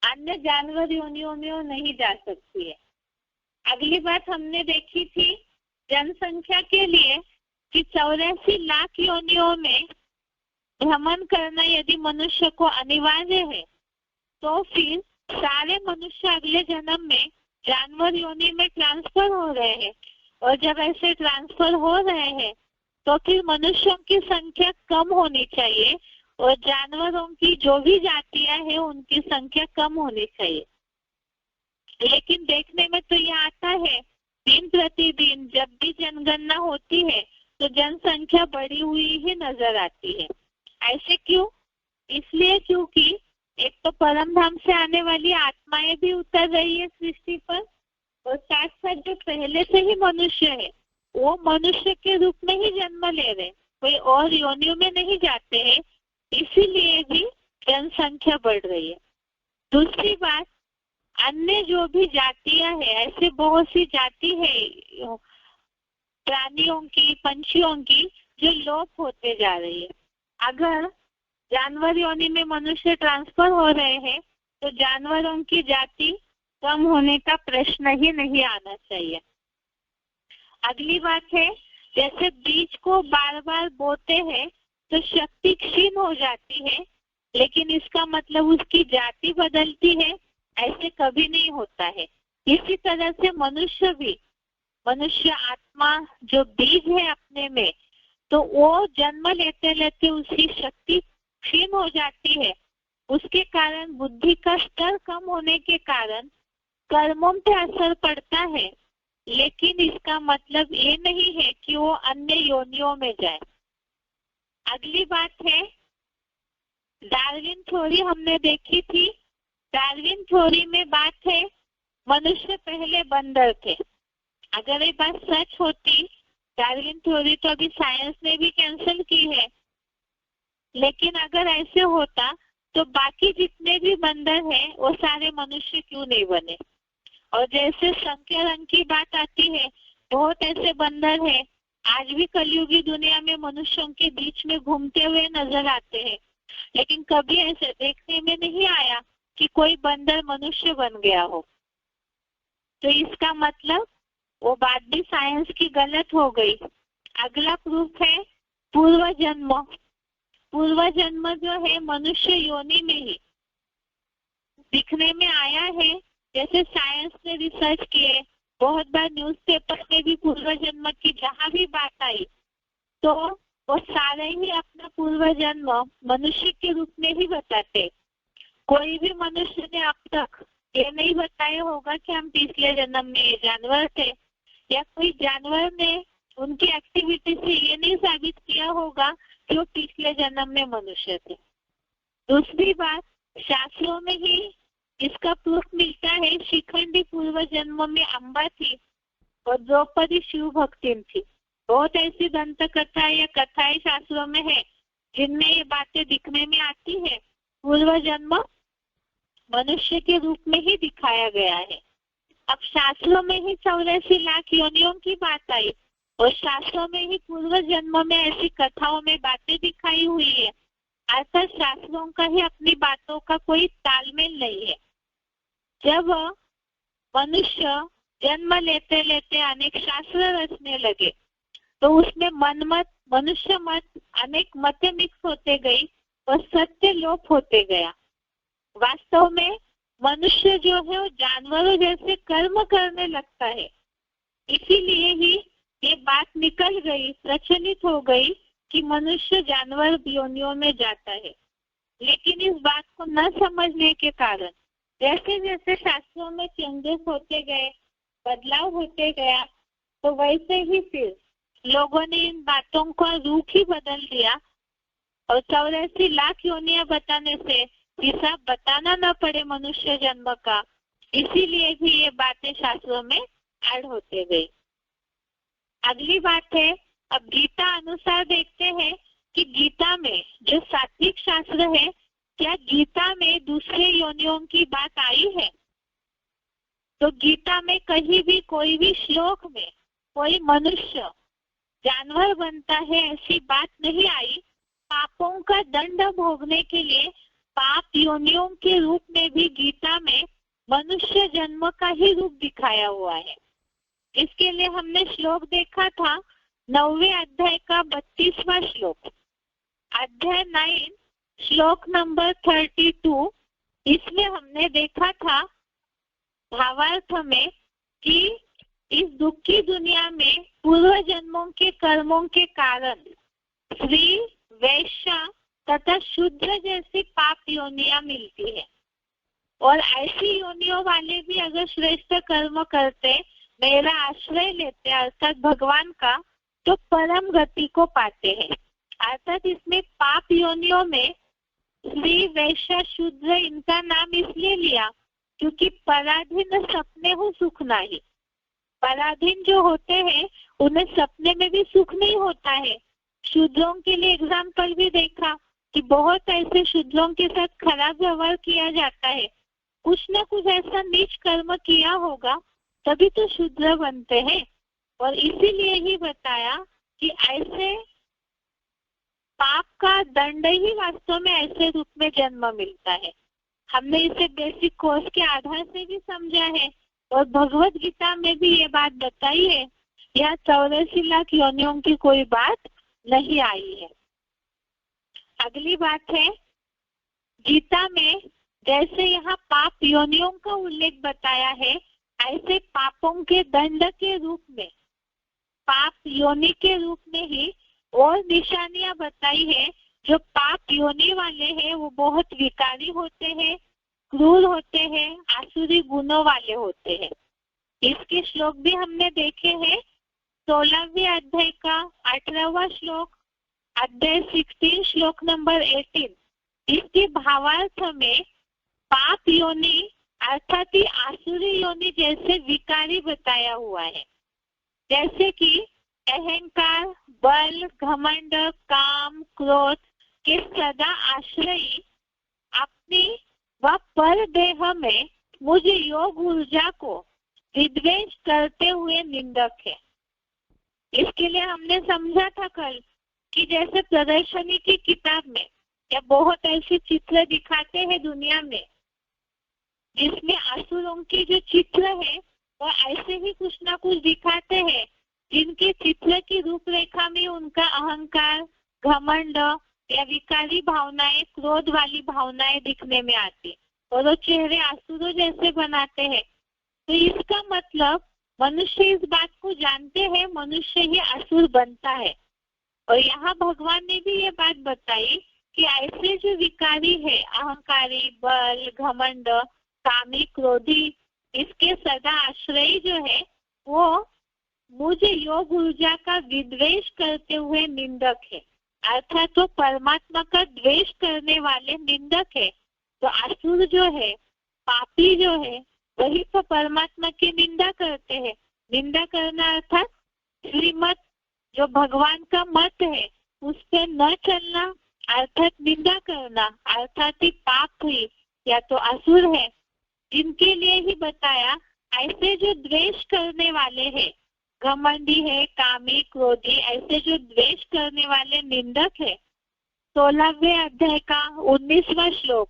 अन्य जानवर योनियों में वो नहीं जा सकती है। अगली बात हमने देखी थी जनसंख्या के लिए कि 84 लाख योनियों में भ्रमण करना यदि मनुष्य को अनिवार्य है, तो फिर सारे मनुष्य अगले जन्म में जानवर योनि में ट्रांसफर हो रहे हैं, और जब ऐसे ट्रांसफर हो रहे हैं तो फिर मनुष्यों की संख्या कम होनी चाहिए, और जानवरों की जो भी जातियां हैं उनकी संख्या कम होनी चाहिए। लेकिन देखने में तो यह आता है दिन प्रतिदिन जब भी जनगणना होती है तो जनसंख्या बढ़ी हुई ही नजर आती है। ऐसे क्यों? इसलिए क्योंकि एक तो परम धाम से आने वाली आत्माएं भी उतर रही है सृष्टि पर, और साथ साथ जो पहले से ही मनुष्य है वो मनुष्य के रूप में ही जन्म ले रहे, कोई और योनियों में नहीं जाते हैं, इसीलिए भी जनसंख्या बढ़ रही है। दूसरी बात, अन्य जो भी जातियां हैं, ऐसे बहुत सी जाति है प्राणियों की, पंछियों की, जो लोप होते जा रही है। अगर जानवर योनि में मनुष्य ट्रांसफर हो रहे हैं तो जानवरों की जाति कम होने का प्रश्न ही नहीं आना चाहिए। अगली बात है, जैसे बीज को बार बार बोते हैं तो शक्ति क्षीण हो जाती है, लेकिन इसका मतलब उसकी जाति बदलती है, ऐसे कभी नहीं होता है। इसी तरह से मनुष्य भी, मनुष्य आत्मा जो बीज है अपने में, तो वो जन्म लेते लेते उसकी शक्ति क्षीण हो जाती है। उसके कारण बुद्धि का स्तर कम होने के कारण कर्मों पे असर पड़ता है, लेकिन इसका मतलब ये नहीं है कि वो अन्य योनियों में जाए। अगली बात है डार्विन थ्योरी हमने देखी थी। डार्विन थ्योरी में बात है मनुष्य पहले बंदर थे। अगर ये बात सच होती, डार्विन थ्योरी तो अभी साइंस ने भी कैंसिल की है, लेकिन अगर ऐसे होता तो बाकी जितने भी बंदर हैं वो सारे मनुष्य क्यों नहीं बने। और जैसे संख्या की बात आती है, बहुत ऐसे बंदर हैं आज भी कलयुगी दुनिया में मनुष्यों के बीच में घूमते हुए नजर आते हैं, लेकिन कभी ऐसे देखने में नहीं आया कि कोई बंदर मनुष्य बन गया हो। तो इसका मतलब वो बात भी साइंस की गलत हो गई। अगला प्रूफ है पूर्व जन्म। पूर्व जन्म जो है मनुष्य योनि में ही दिखने में आया है। जैसे साइंस ने रिसर्च किए, बहुत बार न्यूज़पेपर में भी पूर्व जन्म की जहाँ भी बात आई तो वो सारे ही अपना पूर्व जन्म मनुष्य के रूप में ही बताते। कोई भी मनुष्य ने अब तक ये नहीं बताया होगा कि हम पिछले जन्म में जानवर थे, या कोई जानवर ने उनकी एक्टिविटी से ये नहीं साबित किया होगा कि वो पिछले जन्म में मनुष्य थे। दूसरी बात, शास्त्रों में ही इसका प्रूफ मिलता है। शिखंडी पूर्व जन्म में अम्बा थी और द्रौपदी शिव भक्तिन थी। बहुत ऐसी दंत कथा या कथाएं शास्त्रों में है जिनमें ये बातें दिखने में आती है। पूर्व जन्म मनुष्य के रूप में ही दिखाया गया है। अब शास्त्रों में ही 84 लाख योनियों की बात आई और शास्त्रों में ही पूर्व जन्म में ऐसी कथाओं में बातें दिखाई हुई है। अर्थात शास्त्रों का ही अपनी बातों का कोई तालमेल नहीं है। जब मनुष्य जन्म लेते लेते अनेक शास्त्र रचने लगे तो उसमें मनमत, मनुष्य मत, अनेक मतें मिक्स होते गई और सत्य लोप होते गया। वास्तव में मनुष्य जो है वो जानवरों जैसे कर्म करने लगता है। इसीलिए ही ये बात निकल गई, प्रचलित हो गई कि मनुष्य जानवर योनियों में जाता है। लेकिन इस बात को न समझने के कारण जैसे जैसे शास्त्रों में चेंजेस होते गए, बदलाव होते गया, तो वैसे ही फिर लोगों ने इन बातों का रूप ही बदल दिया और 84 लाख योनियां बताने से हिसाब बताना न पड़े मनुष्य जन्म का, इसीलिए भी ये बातें शास्त्रों में ऐड होते गई। अगली बात है, अब गीता अनुसार देखते हैं कि गीता में जो सात्विक शास्त्र है, क्या गीता में दूसरे योनियों की बात आई है? तो गीता में कहीं भी कोई भी श्लोक में कोई मनुष्य जानवर बनता है ऐसी बात नहीं आई। पापों का दंड भोगने के लिए पाप योनियों के रूप में भी गीता में मनुष्य जन्म का ही रूप दिखाया हुआ है। इसके लिए हमने श्लोक देखा था 9वें अध्याय का 32वां श्लोक, अध्याय 9 श्लोक नंबर 32। इसमें हमने देखा था भावार्थ में कि इस दुख की दुनिया में पूर्व जन्मों के कर्मों के कारण स्त्री, वैश्य तथा शूद्र जैसी पाप योनियां मिलती है और ऐसी योनियों वाले भी अगर श्रेष्ठ कर्म करते, मेरा आश्रय लेते अर्थात भगवान का, तो परम गति को पाते हैं। अर्थात इसमें पाप योनियों में स्त्री, वैश्य, शूद्र इनका नाम इसलिए लिया क्योंकि पराधीन सपने हो सुख नहीं। पराधीन जो होते हैं उन्हें सपने में भी सुख नहीं होता है। शूद्रों के लिए एग्जाम्पल भी देखा कि बहुत ऐसे शूद्रों के साथ खराब व्यवहार किया जाता है। कुछ न कुछ ऐसा नीच कर्म किया होगा तभी तो शूद्र बनते हैं। और इसीलिए ही बताया कि ऐसे पाप का दंड ही वास्तव में ऐसे रूप में जन्म मिलता है। हमने इसे बेसिक कोर्स के आधार से भी समझा है और भगवत गीता में भी ये बात बताई है। यह 84 लाख योनियों की कोई बात नहीं आई है। अगली बात है, गीता में जैसे यहाँ पाप योनियों का उल्लेख बताया है, ऐसे पापों के दंड के रूप में, पाप योनि के रूप में ही और निशानियां बताई है। जो पाप योनि वाले हैं वो बहुत विकारी होते हैं, क्रूर होते हैं, आसुरी गुणों वाले होते हैं। इसके श्लोक भी हमने देखे हैं। 16वें अध्याय का 18वां श्लोक, अध्याय 16 श्लोक नंबर 18। इसके भावार्थ में पाप योनि अर्थात आसुरी योनि जैसे विकारी बताया हुआ है। जैसे कि अहंकार, बल, घमंड, काम, क्रोध के सदा आश्रयी, आप अपनी व पर देह में मुझ योग ऊर्जा को विद्वेष करते हुए निंदक है। इसके लिए हमने समझा था कल कि जैसे प्रदर्शनी की किताब में या बहुत ऐसे चित्र दिखाते हैं दुनिया में जिसमें असुरों के जो चित्र है वो ऐसे ही कुछ ना कुछ दिखाते हैं, जिनके चित्र की रूपरेखा में उनका अहंकार, घमंड या विकारी भावनाएं, क्रोध वाली भावनाएं दिखने में आती और वो चेहरे असुरों जैसे बनाते हैं। तो इसका मतलब मनुष्य इस बात को जानते हैं, मनुष्य ही असुर बनता है। और यहाँ भगवान ने भी ये बात बताई कि ऐसे जो विकारी है, अहंकारी, बल, घमंड, कामी, क्रोधी, इसके सदा आश्रय जो है वो मुझे योग ऊर्जा का विद्वेष करते हुए निंदक है, अर्थात तो परमात्मा का द्वेष करने वाले निंदक है। तो असुर जो है, पापी जो है, वही तो परमात्मा की निंदा करते हैं। निंदा करना अर्थात श्रीमत जो भगवान का मत है उस पे न चलना, अर्थात निंदा करना, अर्थात ही पाप हुई या तो असुर है। जिनके लिए ही बताया ऐसे जो द्वेष करने वाले हैं, घमंडी है, कामी, क्रोधी, ऐसे जो द्वेष करने वाले निंदक है। 16वें अध्याय का 19वां श्लोक,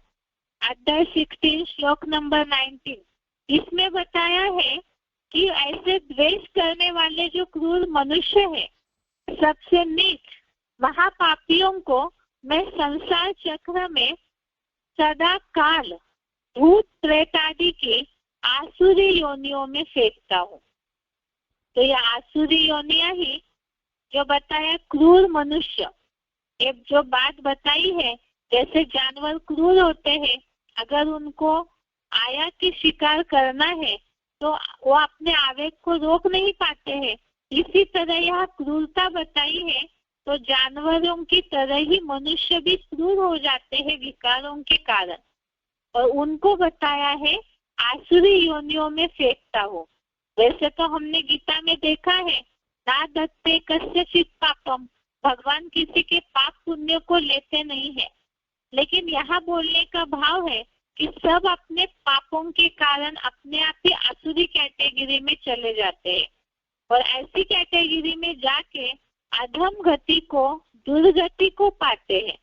अध्याय 16 श्लोक नंबर 19, इसमें बताया है कि ऐसे द्वेष करने वाले जो क्रूर मनुष्य है, सबसे नीच महापापियों को मैं संसार चक्र में सदा काल भूत प्रेत आदि की आसुरी योनियों में फेंकता हूँ। तो ये आसुरी योनियां ही जो बताया क्रूर मनुष्य, एक जो बात बताई है जैसे जानवर क्रूर होते हैं, अगर उनको आया की शिकार करना है तो वो अपने आवेग को रोक नहीं पाते हैं। इसी तरह यह क्रूरता बताई है तो जानवरों की तरह ही मनुष्य भी क्रूर हो जाते हैं विकारों के कारण, और उनको बताया है आसुरी योनियों में फेंकता हो। वैसे तो हमने गीता में देखा है ना दत्ते कस्यचित् पापम, भगवान किसी के पाप पुण्य को लेते नहीं है, लेकिन यहाँ बोलने का भाव है कि सब अपने पापों के कारण अपने आप ही आसुरी कैटेगरी में चले जाते हैं और ऐसी कैटेगरी में जाके अधम गति को, दुर्गति को पाते हैं,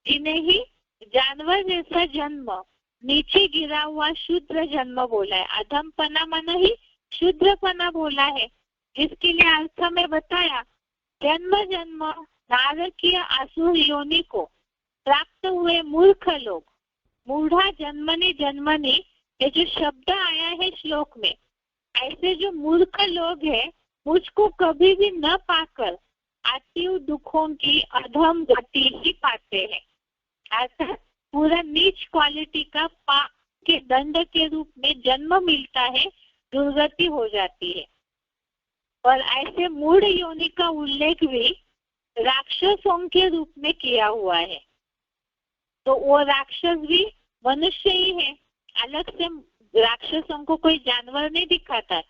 जिन्हें ही जानवर जैसा जन्म, नीचे गिरा हुआ शूद्र जन्म बोला है। अधमपना मन ही शूद्रपना बोला है, जिसके लिए अर्थ में बताया जन्म जन्म नारकीय असुर योनि को प्राप्त हुए मूर्ख लोग, मूढ़ा जन्मनि जन्मनि, ये जो शब्द आया है श्लोक में, ऐसे जो मूर्ख लोग हैं मुझको कभी भी न पाकर अतीव दुखों की अधम गति ही पाते हैं, अर्थात पूरा नीच क्वालिटी का पाप के दंड के रूप में जन्म मिलता है, दुर्गति हो जाती है। और ऐसे मूढ़ योनि का उल्लेख भी राक्षसों के रूप में किया हुआ है। तो वो राक्षस भी मनुष्य ही है, अलग से राक्षसों को कोई जानवर नहीं दिखाता।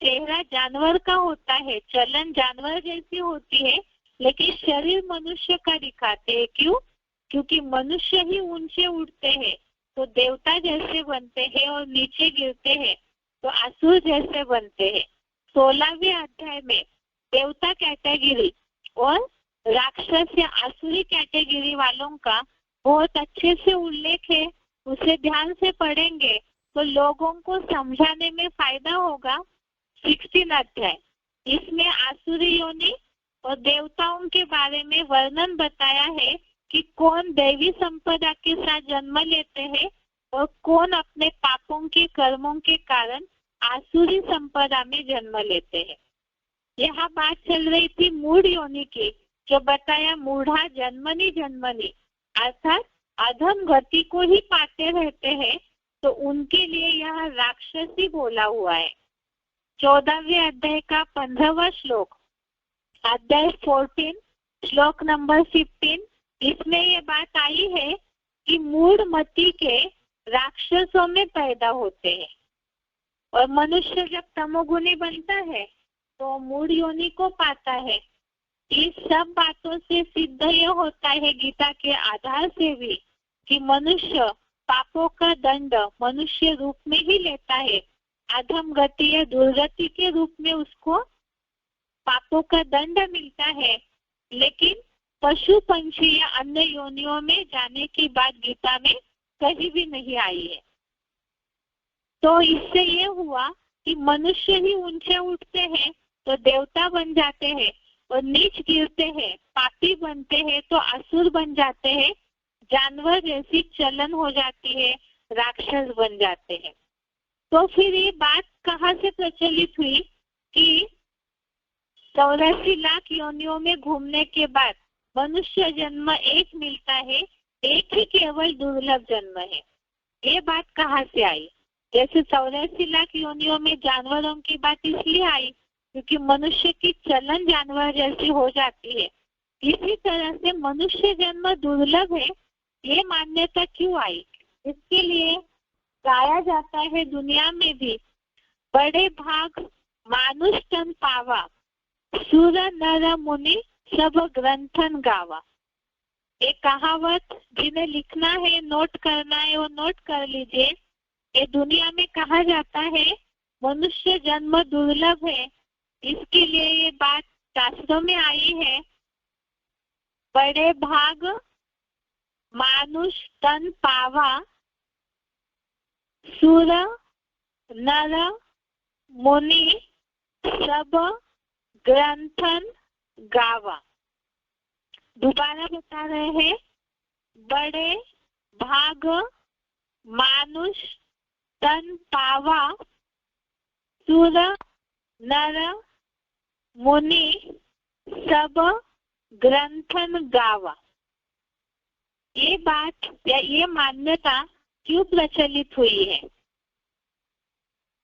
चेहरा जानवर का होता है, चलन जानवर जैसी होती है, लेकिन शरीर मनुष्य का दिखाते हैं। क्यों? क्योंकि मनुष्य ही ऊंचे उठते हैं तो देवता जैसे बनते हैं और नीचे गिरते हैं तो असुर जैसे बनते हैं। 16वें अध्याय में देवता कैटेगरी और राक्षस या असुरी कैटेगरी वालों का बहुत अच्छे से उल्लेख है, उसे ध्यान से पढ़ेंगे तो लोगों को समझाने में फायदा होगा। 16 अध्याय, इसमें आसुरी योनि और देवताओं के बारे में वर्णन बताया है कि कौन दैवी संपदा के साथ जन्म लेते हैं और कौन अपने पापों के कर्मों के कारण आसुरी संपदा में जन्म लेते हैं। यहाँ बात चल रही थी मूढ़ योनि की, जो बताया मूढ़ा जन्मनि जन्मनि, अर्थात अधम गति को ही पाते रहते हैं, तो उनके लिए यह राक्षसी बोला हुआ है। 14वें अध्याय का 15वां श्लोक, अध्याय 14 श्लोक नंबर 15, इसमें ये बात आई है कि मूढ़ मति के राक्षसों में पैदा होते हैं और मनुष्य जब तमोगुणी बनता है तो मूढ़ योनि को पाता है। इस सब बातों से सिद्ध यह होता है गीता के आधार से भी कि मनुष्य पापों का दंड मनुष्य रूप में ही लेता है। अधम गति या दुर्गति के रूप में उसको पापों का दंड मिलता है। लेकिन पशु पंछी या अन्य योनियों में जाने की बात गीता में कहीं भी नहीं आई है। तो इससे ये हुआ कि मनुष्य ही ऊंचे उठते हैं तो देवता बन जाते हैं, और नीच गिरते हैं, पापी बनते हैं तो असुर बन जाते हैं, जानवर जैसी चलन हो जाती है, राक्षस बन जाते हैं। तो फिर ये बात कहाँ से प्रचलित हुई कि 84 लाख योनियों में घूमने के बाद मनुष्य जन्म एक मिलता है, एक ही केवल दुर्लभ जन्म है। ये बात कहाँ से आई? जैसे 84 लाख योनियों में जानवरों की बात इसलिए आई क्योंकि मनुष्य की चलन जानवर जैसी हो जाती है। इसी तरह से मनुष्य जन्म दुर्लभ है, ये मान्यता क्यों आई? इसके लिए गाया जाता है दुनिया में भी, बड़े भाग मानुष तन पावा, सुर नर मुनि सब ग्रंथन गावा। एक कहावत जिन्हें लिखना है, नोट करना है, वो नोट कर लीजिए। ये दुनिया में कहा जाता है मनुष्य जन्म दुर्लभ है, इसके लिए ये बात शास्त्रों में आई है। बड़े भाग मानुष तन पावा, सुर नर मुनि सब ग्रंथन गावा। दोबारा बता रहे हैं, बड़े भाग मानुष तन पावा, सुर नर मुनि सब ग्रंथन गावा। ये बात या ये मान्यता क्यों प्रचलित हुई है?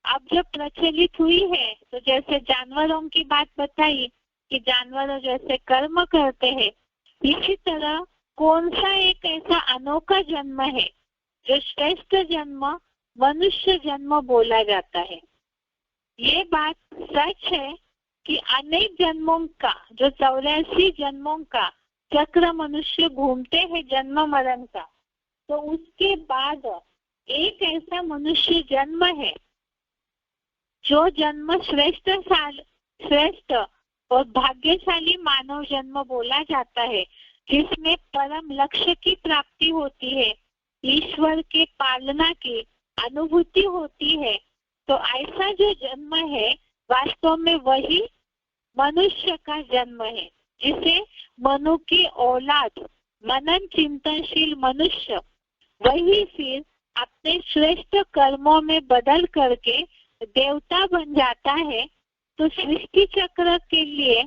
अब जब प्रचलित हुई है तो जैसे जानवरों की बात बताई कि जानवर जैसे कर्म करते हैं, इसी तरह कौन सा एक ऐसा अनोखा जन्म है जो श्रेष्ठ जन्म मनुष्य जन्म बोला जाता है? ये बात सच है कि अनेक जन्मों का, जो 84 जन्मों का चक्र मनुष्य घूमते हैं जन्म मरण का, तो उसके बाद एक ऐसा मनुष्य जन्म है जो जन्म श्रेष्ठ और भाग्यशाली मानव जन्म बोला जाता है, जिसमें परम लक्ष्य की प्राप्ति होती है, ईश्वर के पालना की अनुभूति होती है। तो ऐसा जो जन्म है वास्तव में वही मनुष्य का जन्म है, जिसे मनु की औलाद, मनन चिंतनशील मनुष्य, वही फिर अपने श्रेष्ठ कर्मों में बदल करके देवता बन जाता है। तो सृष्टि चक्र के लिए,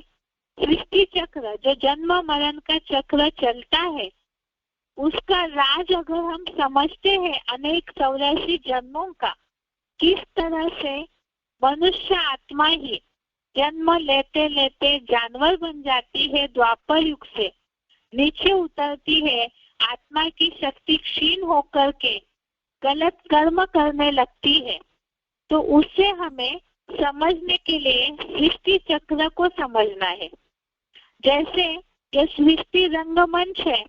सृष्टि चक्र जो जन्म मरण का चक्र चलता है, उसका राज अगर हम समझते हैं अनेक 84 जन्मों का, किस तरह से मनुष्य आत्मा ही जन्म लेते लेते जानवर बन जाती है, द्वापर युग से नीचे उतरती है, आत्मा की शक्ति क्षीण होकर के गलत कर्म करने लगती है। तो उससे हमें समझने के लिए सृष्टि चक्र को समझना है। जैसे ये सृष्टि रंगमंच है,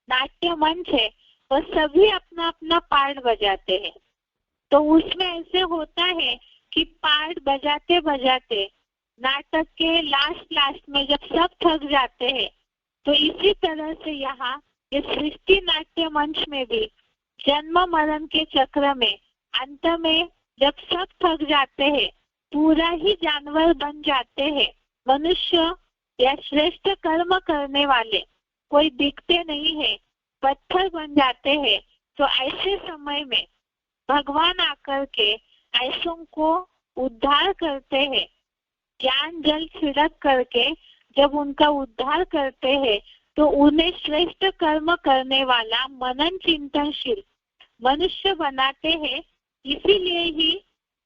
नाट्य मंच है, और सभी अपना अपना पार्ट बजाते हैं। तो उसमें ऐसे होता है कि पार्ट बजाते बजाते नाटक के लास्ट में जब सब थक जाते हैं, तो इसी तरह से यहाँ ये सृष्टि नाट्य मंच में भी जन्म मरण के चक्र में अंत में जब सब थक जाते हैं, पूरा ही जानवर बन जाते हैं, मनुष्य या श्रेष्ठ कर्म करने वाले कोई दिखते नहीं है, पत्थर बन जाते हैं। तो ऐसे समय में भगवान आकर के ऐसों को उद्धार करते हैं, ज्ञान जल छिड़क करके जब उनका उद्धार करते हैं, तो उन्हें श्रेष्ठ कर्म करने वाला मनन चिंतनशील मनुष्य बनाते हैं। इसीलिए ही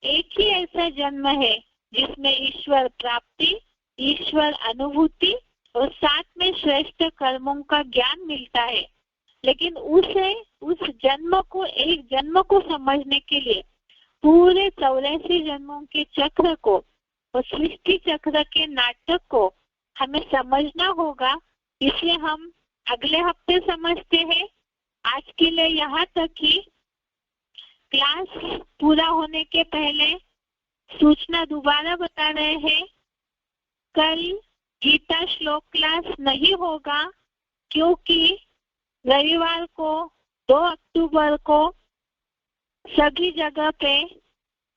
एक ही ऐसा जन्म है जिसमें ईश्वर प्राप्ति, ईश्वर अनुभूति और साथ में श्रेष्ठ कर्मों का ज्ञान मिलता है। लेकिन उस जन्म को, एक जन्म को समझने के लिए पूरे 84 जन्मों के चक्र को और सृष्टि चक्र के नाटक को हमें समझना होगा। इसलिए हम अगले हफ्ते समझते हैं आज के लिए यहाँ तक ही। क्लास पूरा होने के पहले सूचना दोबारा बता रहे हैं, कल गीता श्लोक क्लास नहीं होगा क्योंकि रविवार को 2 अक्टूबर को सभी जगह पे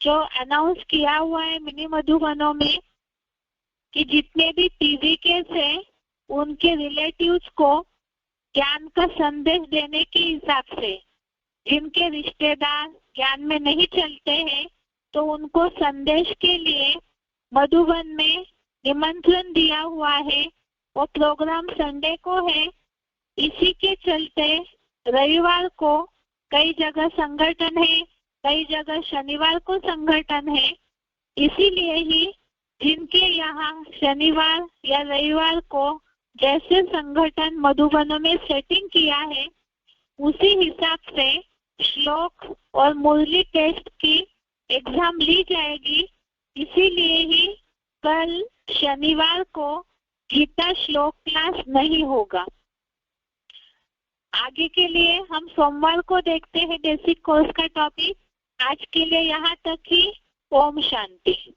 जो अनाउंस किया हुआ है मिनी मधुबनों में कि जितने भी टीवी केस है उनके रिलेटिव्स को ज्ञान का संदेश देने के हिसाब से, जिनके रिश्तेदार ज्ञान में नहीं चलते हैं तो उनको संदेश के लिए मधुबन में निमंत्रण दिया हुआ है। वो प्रोग्राम संडे को है। इसी के चलते रविवार को कई जगह संगठन है, कई जगह शनिवार को संगठन है। इसीलिए ही जिनके यहाँ शनिवार या रविवार को जैसे संगठन मधुबनों में सेटिंग किया है उसी हिसाब से श्लोक और मुरली टेस्ट की एग्जाम ली जाएगी। इसीलिए ही कल शनिवार को गीता श्लोक क्लास नहीं होगा। आगे के लिए हम सोमवार को देखते हैं बेसिक कोर्स का टॉपिक। आज के लिए यहाँ तक ही। ओम शांति।